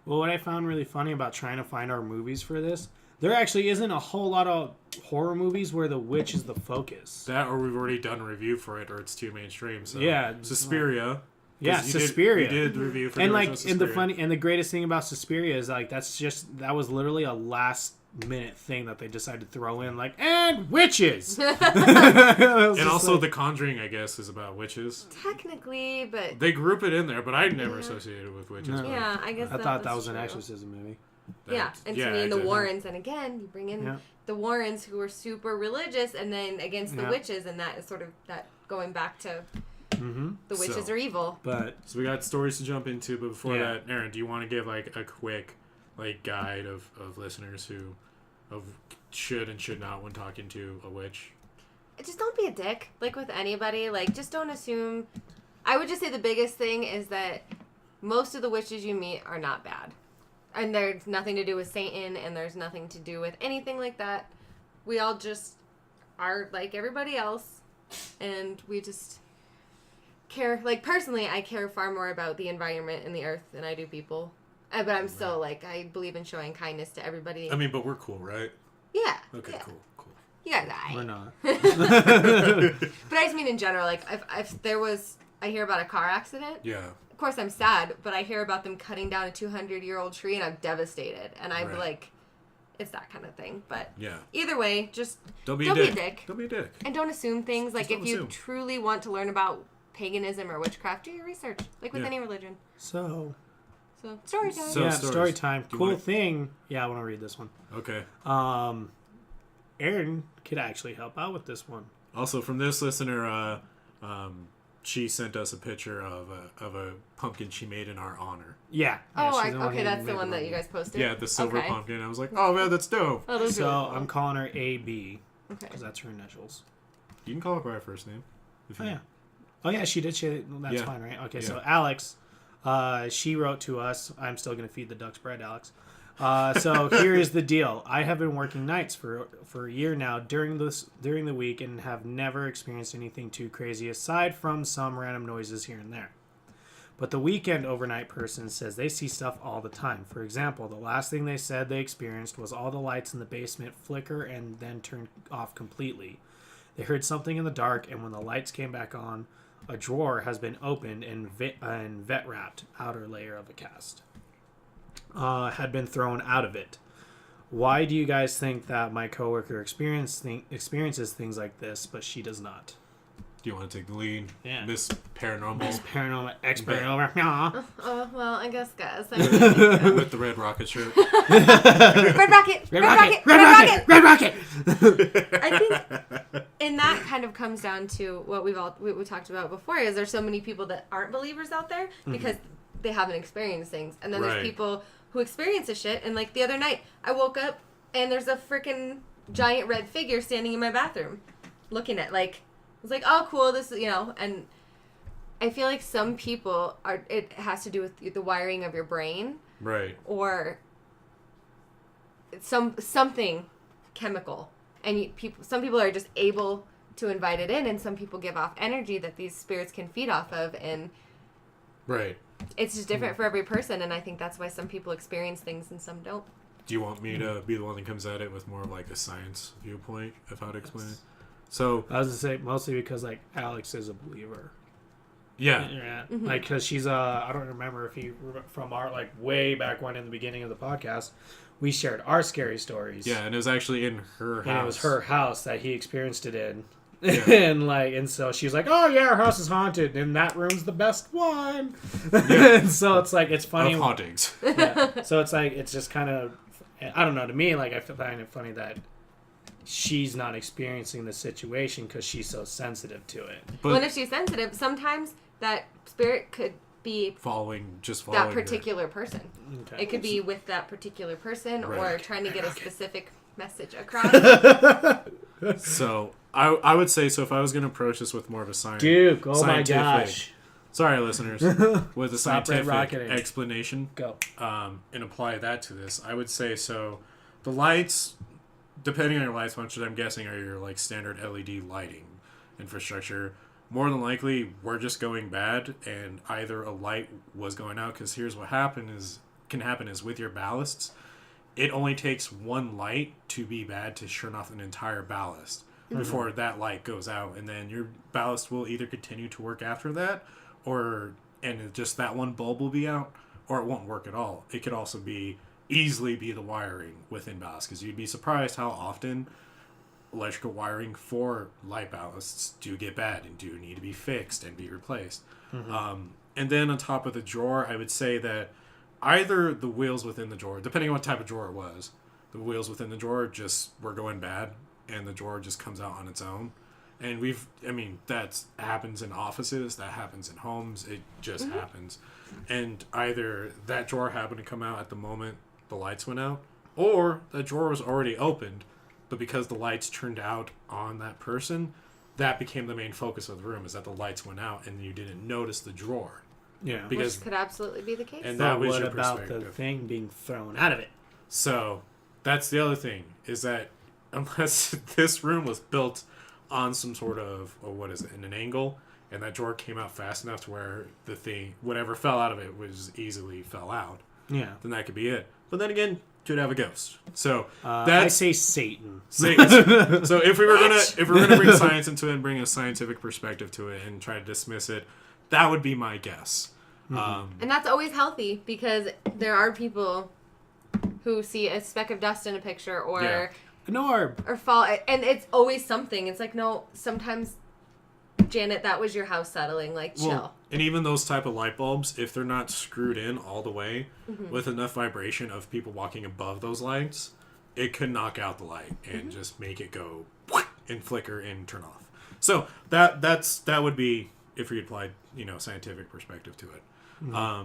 [SPEAKER 3] Well, what I found really funny about trying to find our movies for this, there actually isn't a whole lot of horror movies where the witch is the focus.
[SPEAKER 2] That, or we've already done a review for it, or it's too mainstream. So
[SPEAKER 3] yeah,
[SPEAKER 2] Suspiria.
[SPEAKER 3] Yeah, Suspiria.
[SPEAKER 2] We did review for
[SPEAKER 3] and
[SPEAKER 2] the
[SPEAKER 3] like,
[SPEAKER 2] Suspiria.
[SPEAKER 3] and the greatest thing about Suspiria is like that was literally a last minute thing that they decided to throw in, like, and witches.
[SPEAKER 2] And also, The Conjuring, I guess, is about witches.
[SPEAKER 1] Technically, but
[SPEAKER 2] they group it in there, but I never associated it with witches.
[SPEAKER 3] No.
[SPEAKER 1] Yeah, I guess
[SPEAKER 3] I thought that was an exorcism movie.
[SPEAKER 1] And to me, the Warrens, and again, you bring in the Warrens who are super religious, and then against the witches, and that is sort of that going back to the witches are evil.
[SPEAKER 2] So we got stories to jump into, but before that, Eryn, do you want to give like a quick guide of listeners who should and should not when talking to a witch?
[SPEAKER 1] Just don't be a dick, like with anybody. Like, just don't assume. I would just say the biggest thing is that most of the witches you meet are not bad. And there's nothing to do with Satan, and there's nothing to do with anything like that. We all just are like everybody else, and we just care. Like, personally, I care far more about the environment and the earth than I do people. But I'm still, like, I believe in showing kindness to everybody.
[SPEAKER 2] I mean, but we're cool, right?
[SPEAKER 1] Yeah.
[SPEAKER 2] Okay,
[SPEAKER 1] yeah.
[SPEAKER 2] cool.
[SPEAKER 1] You guys are.
[SPEAKER 3] We're not.
[SPEAKER 1] But I just mean in general, like, if there was, I hear about a car accident.
[SPEAKER 2] Yeah.
[SPEAKER 1] Of course, I'm sad, but I hear about them cutting down a 200-year-old tree, and I'm devastated. And I'm like, it's that kind of thing. But either way, just don't be a dick.
[SPEAKER 2] Don't be a dick.
[SPEAKER 1] And don't assume things. Like, if you
[SPEAKER 2] assume.
[SPEAKER 1] truly want to learn about paganism or witchcraft, do your research. Like with any religion.
[SPEAKER 3] So
[SPEAKER 1] story time.
[SPEAKER 3] Story time. Cool thing. Yeah, I want to read this one.
[SPEAKER 2] Okay.
[SPEAKER 3] Eryn could actually help out with this one.
[SPEAKER 2] Also, from this listener, she sent us a picture of a pumpkin she made in our honor.
[SPEAKER 3] Yeah.
[SPEAKER 1] Okay, that's the one that you guys posted?
[SPEAKER 2] Yeah, the silver pumpkin. I was like, oh, man, that's dope.
[SPEAKER 1] Oh,
[SPEAKER 3] so
[SPEAKER 1] really cool.
[SPEAKER 3] I'm calling her AB.
[SPEAKER 1] Okay.
[SPEAKER 3] Because that's her initials.
[SPEAKER 2] You can call her by her first name.
[SPEAKER 3] Oh, yeah, she did. That's fine, right? Okay, so Alex, she wrote to us. I'm still going to feed the ducks bread, Alex. So here is the deal. I have been working nights for a year now during the week and have never experienced anything too crazy aside from some random noises here and there. But the weekend overnight person says they see stuff all the time. For example, the last thing they said they experienced was all the lights in the basement flicker and then turn off completely. They heard something in the dark, and when the lights came back on, a drawer has been opened and vet wrapped outer layer of a cast had been thrown out of it. Why do you guys think that my coworker experiences things like this, but she does not?
[SPEAKER 2] Do you want to take the lead?
[SPEAKER 3] Yeah.
[SPEAKER 2] Miss Paranormal
[SPEAKER 3] expert over.
[SPEAKER 1] Oh, well, I guess, guys.
[SPEAKER 2] With the red rocket shirt.
[SPEAKER 1] Red rocket! I think, and that kind of comes down to what we talked about before, is there's so many people that aren't believers out there because they haven't experienced things. And then there's people who experience this shit. And like the other night, I woke up and there's a freaking giant red figure standing in my bathroom looking at, like, I was like, oh, cool, this is, and I feel like some people it has to do with the wiring of your brain.
[SPEAKER 2] Right.
[SPEAKER 1] Or something chemical. And some people are just able to invite it in, and some people give off energy that these spirits can feed off of, and it's just different for every person, and I think that's why some people experience things and some don't.
[SPEAKER 2] Do you want me to be the one that comes at it with more of like a science viewpoint of how to explain it? So
[SPEAKER 3] I was gonna say mostly because like Alex is a believer.
[SPEAKER 2] Yeah.
[SPEAKER 3] Like, because she's I don't remember if from our like way back when in the beginning of the podcast, we shared our scary stories.
[SPEAKER 2] Yeah, and it was actually in her house.
[SPEAKER 3] And it was her house that he experienced it in.
[SPEAKER 2] Yeah.
[SPEAKER 3] and so she's like, oh yeah, our house is haunted and that room's the best one.
[SPEAKER 2] Yeah.
[SPEAKER 3] And so it's like, it's funny.
[SPEAKER 2] Of hauntings.
[SPEAKER 3] Yeah. So it's like, it's just kind of, I don't know, to me, like I find it funny that she's not experiencing the situation because she's so sensitive to it.
[SPEAKER 2] But
[SPEAKER 1] when if she's sensitive, sometimes that spirit could be
[SPEAKER 2] following
[SPEAKER 1] that particular person.
[SPEAKER 3] Okay.
[SPEAKER 1] It could be with that particular person or
[SPEAKER 2] Right.
[SPEAKER 1] trying to get a specific message across.
[SPEAKER 2] So I would say, so if I was going to approach this with more of a
[SPEAKER 3] Duke, oh my gosh.
[SPEAKER 2] Sorry, listeners. With a
[SPEAKER 3] Stop red
[SPEAKER 2] scientific
[SPEAKER 3] rocketing.
[SPEAKER 2] explanation,
[SPEAKER 3] Go.
[SPEAKER 2] and apply that to this, I would say, so the lights, depending on your light function, I'm guessing are your like standard LED lighting infrastructure. More than likely, we're just going bad, and either a light was going out, because here's what can happen is with your ballasts, it only takes one light to be bad to turn off an entire ballast before that light goes out, and then your ballast will either continue to work after that, and just that one bulb will be out, or it won't work at all. It could also easily be the wiring within ballast, because you'd be surprised how often electrical wiring for light ballasts do get bad and do need to be fixed and be replaced. And then on top of the drawer, I would say that either the wheels within the drawer, depending on what type of drawer it was, the wheels within the drawer just were going bad and the drawer just comes out on its own. And that happens in offices, that happens in homes, it just happens. And either that drawer happened to come out at the moment the lights went out, or that drawer was already opened, but because the lights turned out on that person, that became the main focus of the room, is that the lights went out and you didn't notice the drawer.
[SPEAKER 3] Yeah.
[SPEAKER 2] Because
[SPEAKER 1] Which could absolutely be the case.
[SPEAKER 2] and that was
[SPEAKER 3] what
[SPEAKER 2] your
[SPEAKER 3] about
[SPEAKER 2] perspective.
[SPEAKER 3] the thing being thrown out of it?
[SPEAKER 2] So that's the other thing, is that unless this room was built on some sort of, in an angle, and that drawer came out fast enough to where the thing, whatever fell out of it, was easily fell out,
[SPEAKER 3] Yeah.
[SPEAKER 2] then that could be it. But then again, could have a ghost. So
[SPEAKER 3] I
[SPEAKER 2] that's
[SPEAKER 3] say Satan.
[SPEAKER 2] so if we were gonna bring science into it and bring a scientific perspective to it and try to dismiss it, that would be my guess.
[SPEAKER 1] And that's always healthy, because there are people who see a speck of dust in a picture or
[SPEAKER 3] An orb.
[SPEAKER 1] or fall, and it's always something. It's like, no, sometimes, Janet, that was your house settling. Like, chill.
[SPEAKER 2] Well, and even those type of light bulbs, if they're not screwed in all the way with enough vibration of people walking above those lights, it could knock out the light and just make it go and flicker and turn off. So that would be, if we applied, scientific perspective to it.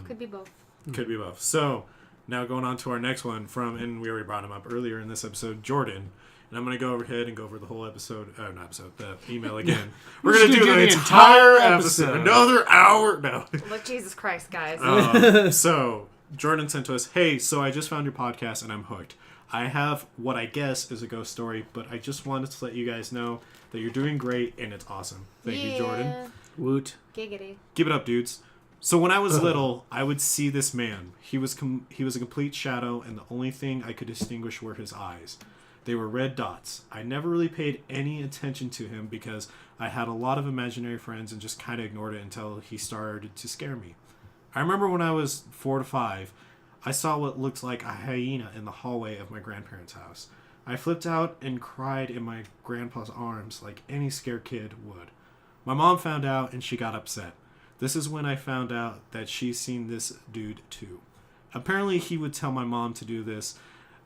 [SPEAKER 1] Could be both.
[SPEAKER 2] Could be both. So now going on to our next one and we already brought him up earlier in this episode, Jordan. And I'm going to go ahead and go over the whole the email again. We're going to do the entire episode. Another hour. No.
[SPEAKER 1] Look, Jesus Christ, guys.
[SPEAKER 2] So Jordan sent to us, hey, so I just found your podcast and I'm hooked. I have what I guess is a ghost story, but I just wanted to let you guys know that you're doing great and it's awesome. Thank you, Jordan.
[SPEAKER 3] Woot.
[SPEAKER 1] Giggity.
[SPEAKER 2] Give it up, dudes. So when I was little, I would see this man. He was a complete shadow, and the only thing I could distinguish were his eyes. They were red dots. I never really paid any attention to him because I had a lot of imaginary friends and just kind of ignored it until he started to scare me. I remember when I was 4 to 5, I saw what looked like a hyena in the hallway of my grandparents' house. I flipped out and cried in my grandpa's arms like any scared kid would. My mom found out and she got upset. This is when I found out that she's seen this dude too. Apparently he would tell my mom to do this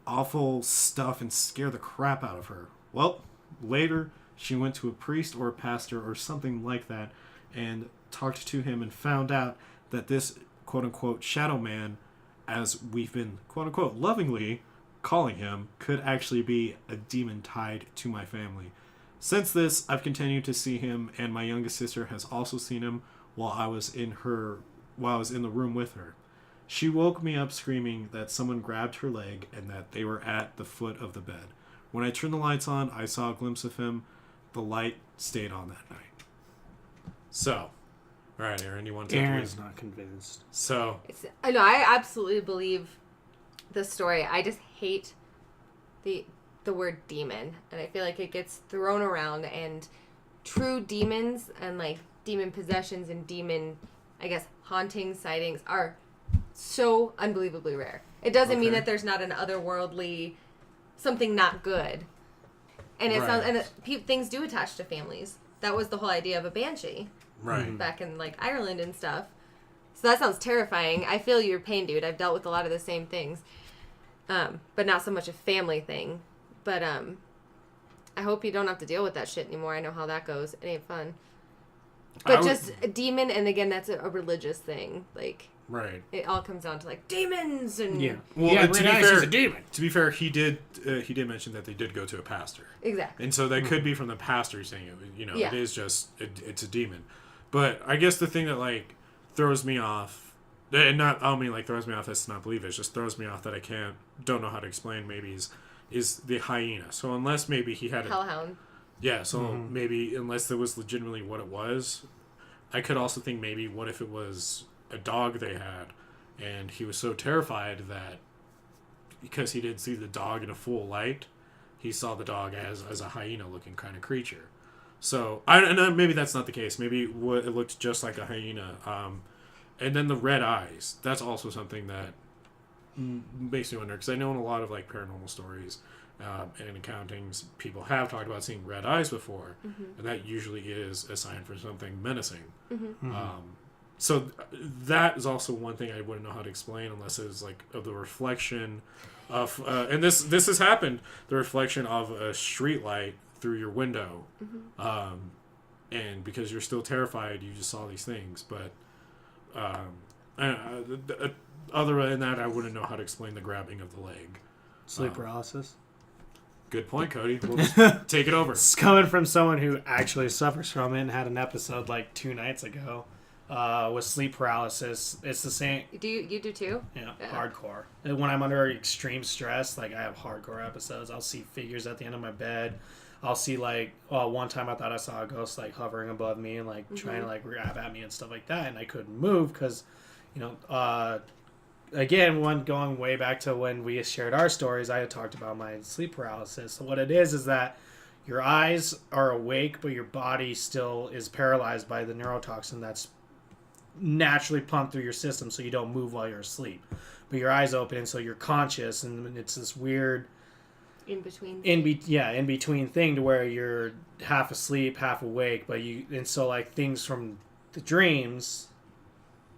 [SPEAKER 2] awful stuff and scare the crap out of her. Well, later she went to a priest or a pastor or something like that and talked to him and found out that this quote-unquote shadow man, as we've been quote-unquote lovingly calling him, could actually be a demon tied to my family. Since this, I've continued to see him, and my youngest sister has also seen him while I was in the room with her. She woke me up screaming that someone grabbed her leg and that they were at the foot of the bed. When I turned the lights on, I saw a glimpse of him. The light stayed on that night. So, all right, Eryn, you want to take it?
[SPEAKER 3] Aaron's not convinced.
[SPEAKER 2] So,
[SPEAKER 1] I know, I absolutely believe the story. I just hate the word demon, and I feel like it gets thrown around, and true demons and like demon possessions and demon, I guess, haunting sightings are so unbelievably rare. It doesn't mean
[SPEAKER 2] Okay.
[SPEAKER 1] that there's not an otherworldly something not good. And it sounds things do attach to families. That was the whole idea of a banshee.
[SPEAKER 2] Right.
[SPEAKER 1] Back in like Ireland and stuff. So that sounds terrifying. I feel your pain, dude. I've dealt with a lot of the same things. But not so much a family thing. But I hope you don't have to deal with that shit anymore. I know how that goes. It ain't fun. But just a demon, and again, that's a religious thing. Like,
[SPEAKER 2] right.
[SPEAKER 1] It all comes down to like demons and
[SPEAKER 2] Well, to be fair,
[SPEAKER 3] a demon.
[SPEAKER 2] To be fair, he did mention that they did go to a pastor.
[SPEAKER 1] Exactly.
[SPEAKER 2] And so that could be from the pastor saying it. It is just it's a demon. But I guess the thing that like throws me off, and not I don't mean like throws me off as to not believe it, just throws me off that I don't know how to explain. Maybe is the hyena. So unless maybe he had
[SPEAKER 1] hellhound.
[SPEAKER 2] Yeah, so maybe unless it was legitimately what it was, I could also think maybe what if it was a dog they had, and he was so terrified that because he didn't see the dog in a full light, he saw the dog as a hyena-looking kind of creature. So maybe that's not the case. Maybe it looked just like a hyena. And then the red eyes. That's also something that makes me wonder, because I know in a lot of like paranormal stories. And accountings, people have talked about seeing red eyes before, and that usually is a sign for something menacing. So that is also one thing I wouldn't know how to explain unless it was like of the reflection of, and this has happened, the reflection of a street light through your window, and because you're still terrified, you just saw these things. But other than that, I wouldn't know how to explain the grabbing of the leg.
[SPEAKER 3] Sleep paralysis.
[SPEAKER 2] Good point, Cody. We'll just take it over.
[SPEAKER 3] It's coming from someone who actually suffers from it and had an episode like 2 nights ago with sleep paralysis. It's the same.
[SPEAKER 1] Do you do too?
[SPEAKER 3] Yeah, hardcore. And when I'm under extreme stress, like I have hardcore episodes. I'll see figures at the end of my bed. I'll see like, one time I thought I saw a ghost like hovering above me and like trying to like grab at me and stuff like that, and I couldn't move because, again, going way back to when we shared our stories, I had talked about my sleep paralysis. So what it is that your eyes are awake, but your body still is paralyzed by the neurotoxin that's naturally pumped through your system, so you don't move while you're asleep. But your eyes open, and so you're conscious, and it's this weird
[SPEAKER 1] in between
[SPEAKER 3] thing to where you're half asleep, half awake, and so like things from the dreams,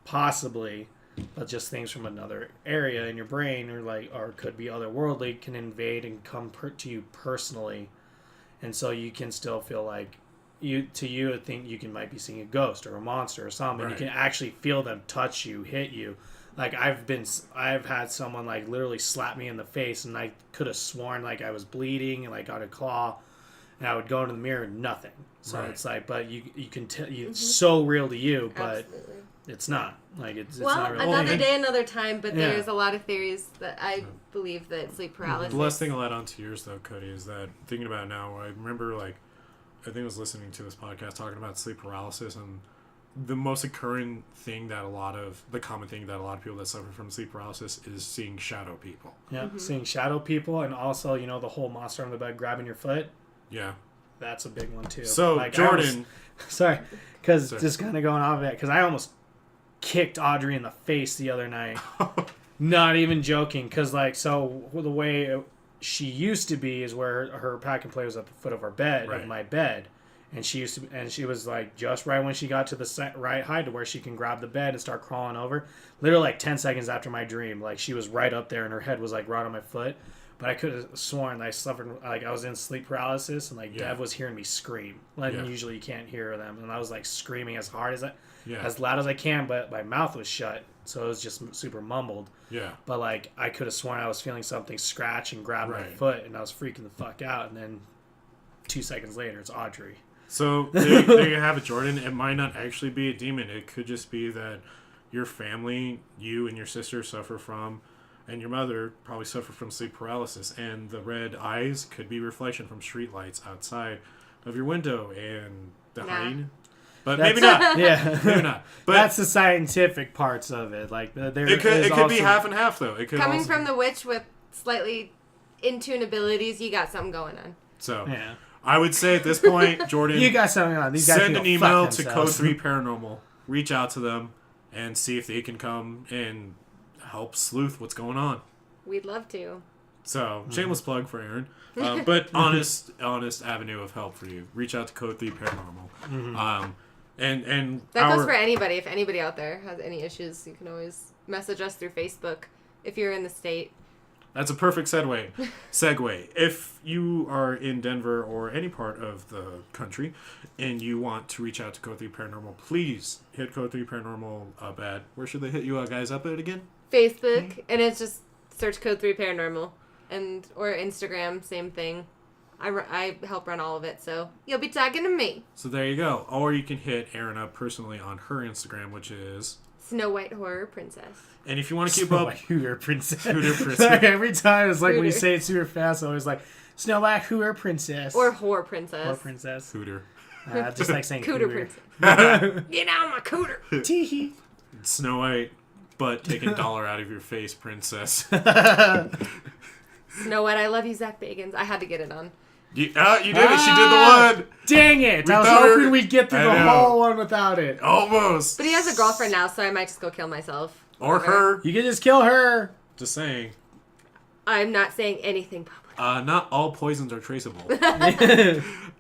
[SPEAKER 3] possibly. But just things from another area in your brain, or could be otherworldly, can invade and come to you personally, and so you can still feel like I think you might be seeing a ghost or a monster or something. Right. You can actually feel them touch you, hit you. Like I've had someone like literally slap me in the face, and I could have sworn like I was bleeding and like got a claw, and I would go into the mirror, nothing. So it's like, but you can tell it's so real to you, but. Absolutely. It's not. Like it's not really.
[SPEAKER 1] Another day, another time, but there's a lot of theories that I believe that sleep paralysis.
[SPEAKER 2] The last thing I'll add on to yours, though, Cody, is that thinking about it now, I remember, like, I think I was listening to this podcast talking about sleep paralysis, and the most occurring thing that the common thing that a lot of people that suffer from sleep paralysis is seeing shadow people.
[SPEAKER 3] Yeah, seeing shadow people, and also, the whole monster on the bed grabbing your foot.
[SPEAKER 2] Yeah.
[SPEAKER 3] That's a big one, too.
[SPEAKER 2] So, like, Jordan.
[SPEAKER 3] Sorry, because just kind of going off of it, because I almost kicked Audrey in the face the other night. Not even joking, because the way she used to be is where her pack and play was at the foot of our bed, of my bed, and she was like just right when she got to the right height to where she can grab the bed and start crawling over. Literally like 10 seconds after my dream, like she was right up there and her head was like right on my foot. But I could have sworn I suffered, like I was in sleep paralysis, and like Dev was hearing me scream. Like usually you can't hear them, and I was like screaming as hard as loud as I can, but my mouth was shut, so it was just super mumbled. Yeah. But like I could have sworn I was feeling something scratch and grab my foot, and I was freaking the fuck out. And then 2 seconds later, it's Audrey.
[SPEAKER 2] So there you have it, Jordan. It might not actually be a demon. It could just be that your family, you and your sister suffer from. And your mother probably suffered from sleep paralysis, and the red eyes could be reflection from street lights outside of your window, and the hyena. But maybe not.
[SPEAKER 3] Yeah,
[SPEAKER 2] maybe not. But
[SPEAKER 3] that's the scientific parts of it. Like
[SPEAKER 2] it could be half and half though. It could
[SPEAKER 1] coming from the witch with slightly in tune abilities. You got something going on.
[SPEAKER 2] So I would say at this point, Jordan,
[SPEAKER 3] you got something on. These guys
[SPEAKER 2] send an email to Code 3 Paranormal. Reach out to them and see if they can come and help sleuth what's going on.
[SPEAKER 1] We'd love to.
[SPEAKER 2] So, shameless plug for Eryn. But honest avenue of help for you. Reach out to Code 3 Paranormal. And
[SPEAKER 1] that goes for anybody. If anybody out there has any issues, you can always message us through Facebook if you're in the state.
[SPEAKER 2] That's a perfect segue. If you are in Denver or any part of the country and you want to reach out to Code 3 Paranormal, please hit Code 3 Paranormal up at, where should they hit you guys up at again?
[SPEAKER 1] Facebook, and it's just search Code 3 Paranormal, and or Instagram, same thing. I help run all of it, so you'll be talking to me.
[SPEAKER 2] So there you go. Or you can hit Eryn up personally on her Instagram, which is
[SPEAKER 1] Snow White Horror Princess.
[SPEAKER 2] And if you want to keep up...
[SPEAKER 3] Hooter Princess.
[SPEAKER 2] Hooter Princess.
[SPEAKER 3] Like, every time, it's like when you say it super fast, I always like, Snow White Hooter Princess.
[SPEAKER 1] Or Whore Princess.
[SPEAKER 3] Whore Princess.
[SPEAKER 2] Hooter.
[SPEAKER 3] Just like saying
[SPEAKER 1] Cooter
[SPEAKER 3] Hooter.
[SPEAKER 1] Princess. Get out of my cooter.
[SPEAKER 3] Teehee.
[SPEAKER 2] Snow White, but taking $1 out of your face, princess.
[SPEAKER 1] Snow White, I love you, Zach Bagans. I had to get it on.
[SPEAKER 2] You did it. She did the one.
[SPEAKER 3] Dang it. I was hoping we'd get through the whole one without it.
[SPEAKER 2] Almost.
[SPEAKER 1] But he has a girlfriend now, so I might just go kill myself.
[SPEAKER 2] Or her.
[SPEAKER 3] You can just kill her.
[SPEAKER 2] Just saying.
[SPEAKER 1] I'm not saying anything public.
[SPEAKER 2] Not all poisons are traceable.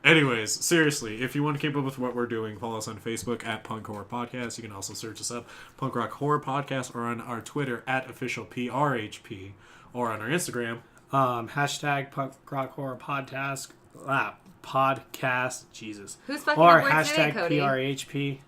[SPEAKER 2] Anyways, seriously, if you want to keep up with what we're doing, follow us on Facebook at Punk Horror Podcast. You can also search us up, Punk Rock Horror Podcast, or on our Twitter at official PRHP, or on our Instagram.
[SPEAKER 3] Hashtag Punk Rock Horror Podcast. Podcast. Jesus.
[SPEAKER 1] Who's fucking
[SPEAKER 3] or
[SPEAKER 1] up words today,
[SPEAKER 3] hashtag
[SPEAKER 1] Cody?
[SPEAKER 3] PRHP.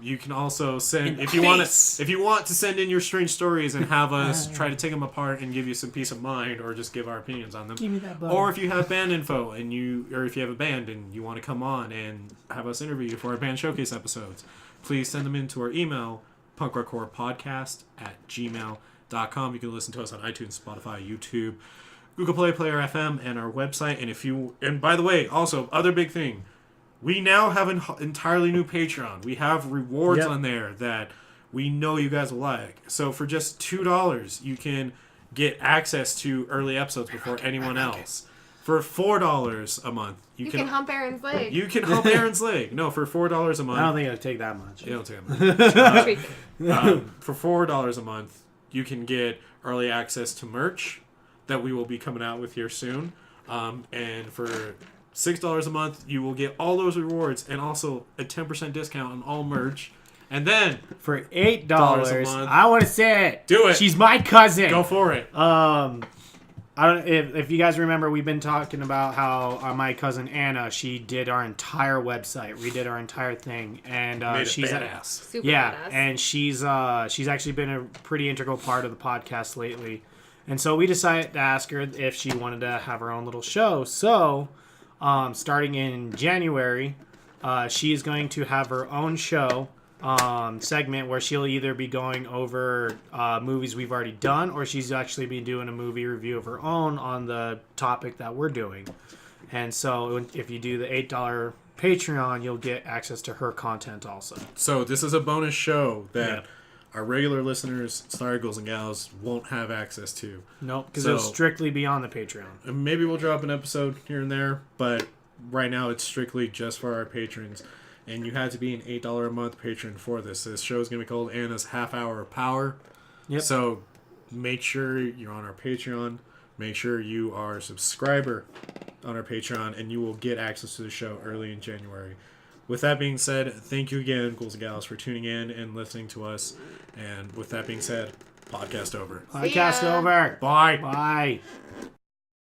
[SPEAKER 2] You can also send if you want to send in your strange stories and have us try to take them apart and give you some peace of mind, or just give our opinions on them.
[SPEAKER 3] Give me that butter.
[SPEAKER 2] Or if you have band info and if you have a band and you want to come on and have us interview you for our band showcase episodes, please send them into our email, punkrockhorrorpodcast@gmail.com. You can listen to us on iTunes, Spotify, YouTube, Google Play, Player FM, and our website. And by the way, also other big thing. We now have an entirely new Patreon. We have rewards on there that we know you guys will like. So for just $2, you can get access to early episodes before anyone else. For $4 a month, you can
[SPEAKER 1] hump Aaron's leg.
[SPEAKER 2] You can hump Aaron's leg. No, for $4 a month.
[SPEAKER 3] I don't think it'll take that much.
[SPEAKER 2] It'll take that much. For $4 a month, you can get early access to merch that we will be coming out with here soon. And for $6 a month, you will get all those rewards and also a 10% discount on all merch. And then
[SPEAKER 3] for $8
[SPEAKER 2] a month,
[SPEAKER 3] I want to say it.
[SPEAKER 2] Do it.
[SPEAKER 3] She's my cousin.
[SPEAKER 2] Go for it.
[SPEAKER 3] I don't. If you guys remember, we've been talking about how my cousin Anna, she did our entire website, redid our entire thing, and she's
[SPEAKER 2] badass.
[SPEAKER 1] Super
[SPEAKER 3] badass.
[SPEAKER 1] badass.
[SPEAKER 3] And she's actually been a pretty integral part of the podcast lately. And so we decided to ask her if she wanted to have her own little show. So starting in January, she is going to have her own show segment where she'll either be going over movies we've already done, or she's actually been doing a movie review of her own on the topic that we're doing. And so if you do the $8 Patreon, you'll get access to her content also.
[SPEAKER 2] So this is a bonus show that our regular listeners, sorry girls and gals, won't have access to.
[SPEAKER 3] Nope, because it'll strictly be on the Patreon.
[SPEAKER 2] And maybe we'll drop an episode here and there, but right now it's strictly just for our patrons. And you have to be an $8 a month patron for this. This show is going to be called Anna's Half Hour of Power. Yep. So make sure you're on our Patreon. Make sure you are a subscriber on our Patreon, and you will get access to the show early in January. With that being said, thank you again, ghouls and gals, for tuning in and listening to us. And with that being said, podcast over.
[SPEAKER 3] Podcast over.
[SPEAKER 2] Bye.
[SPEAKER 3] Bye.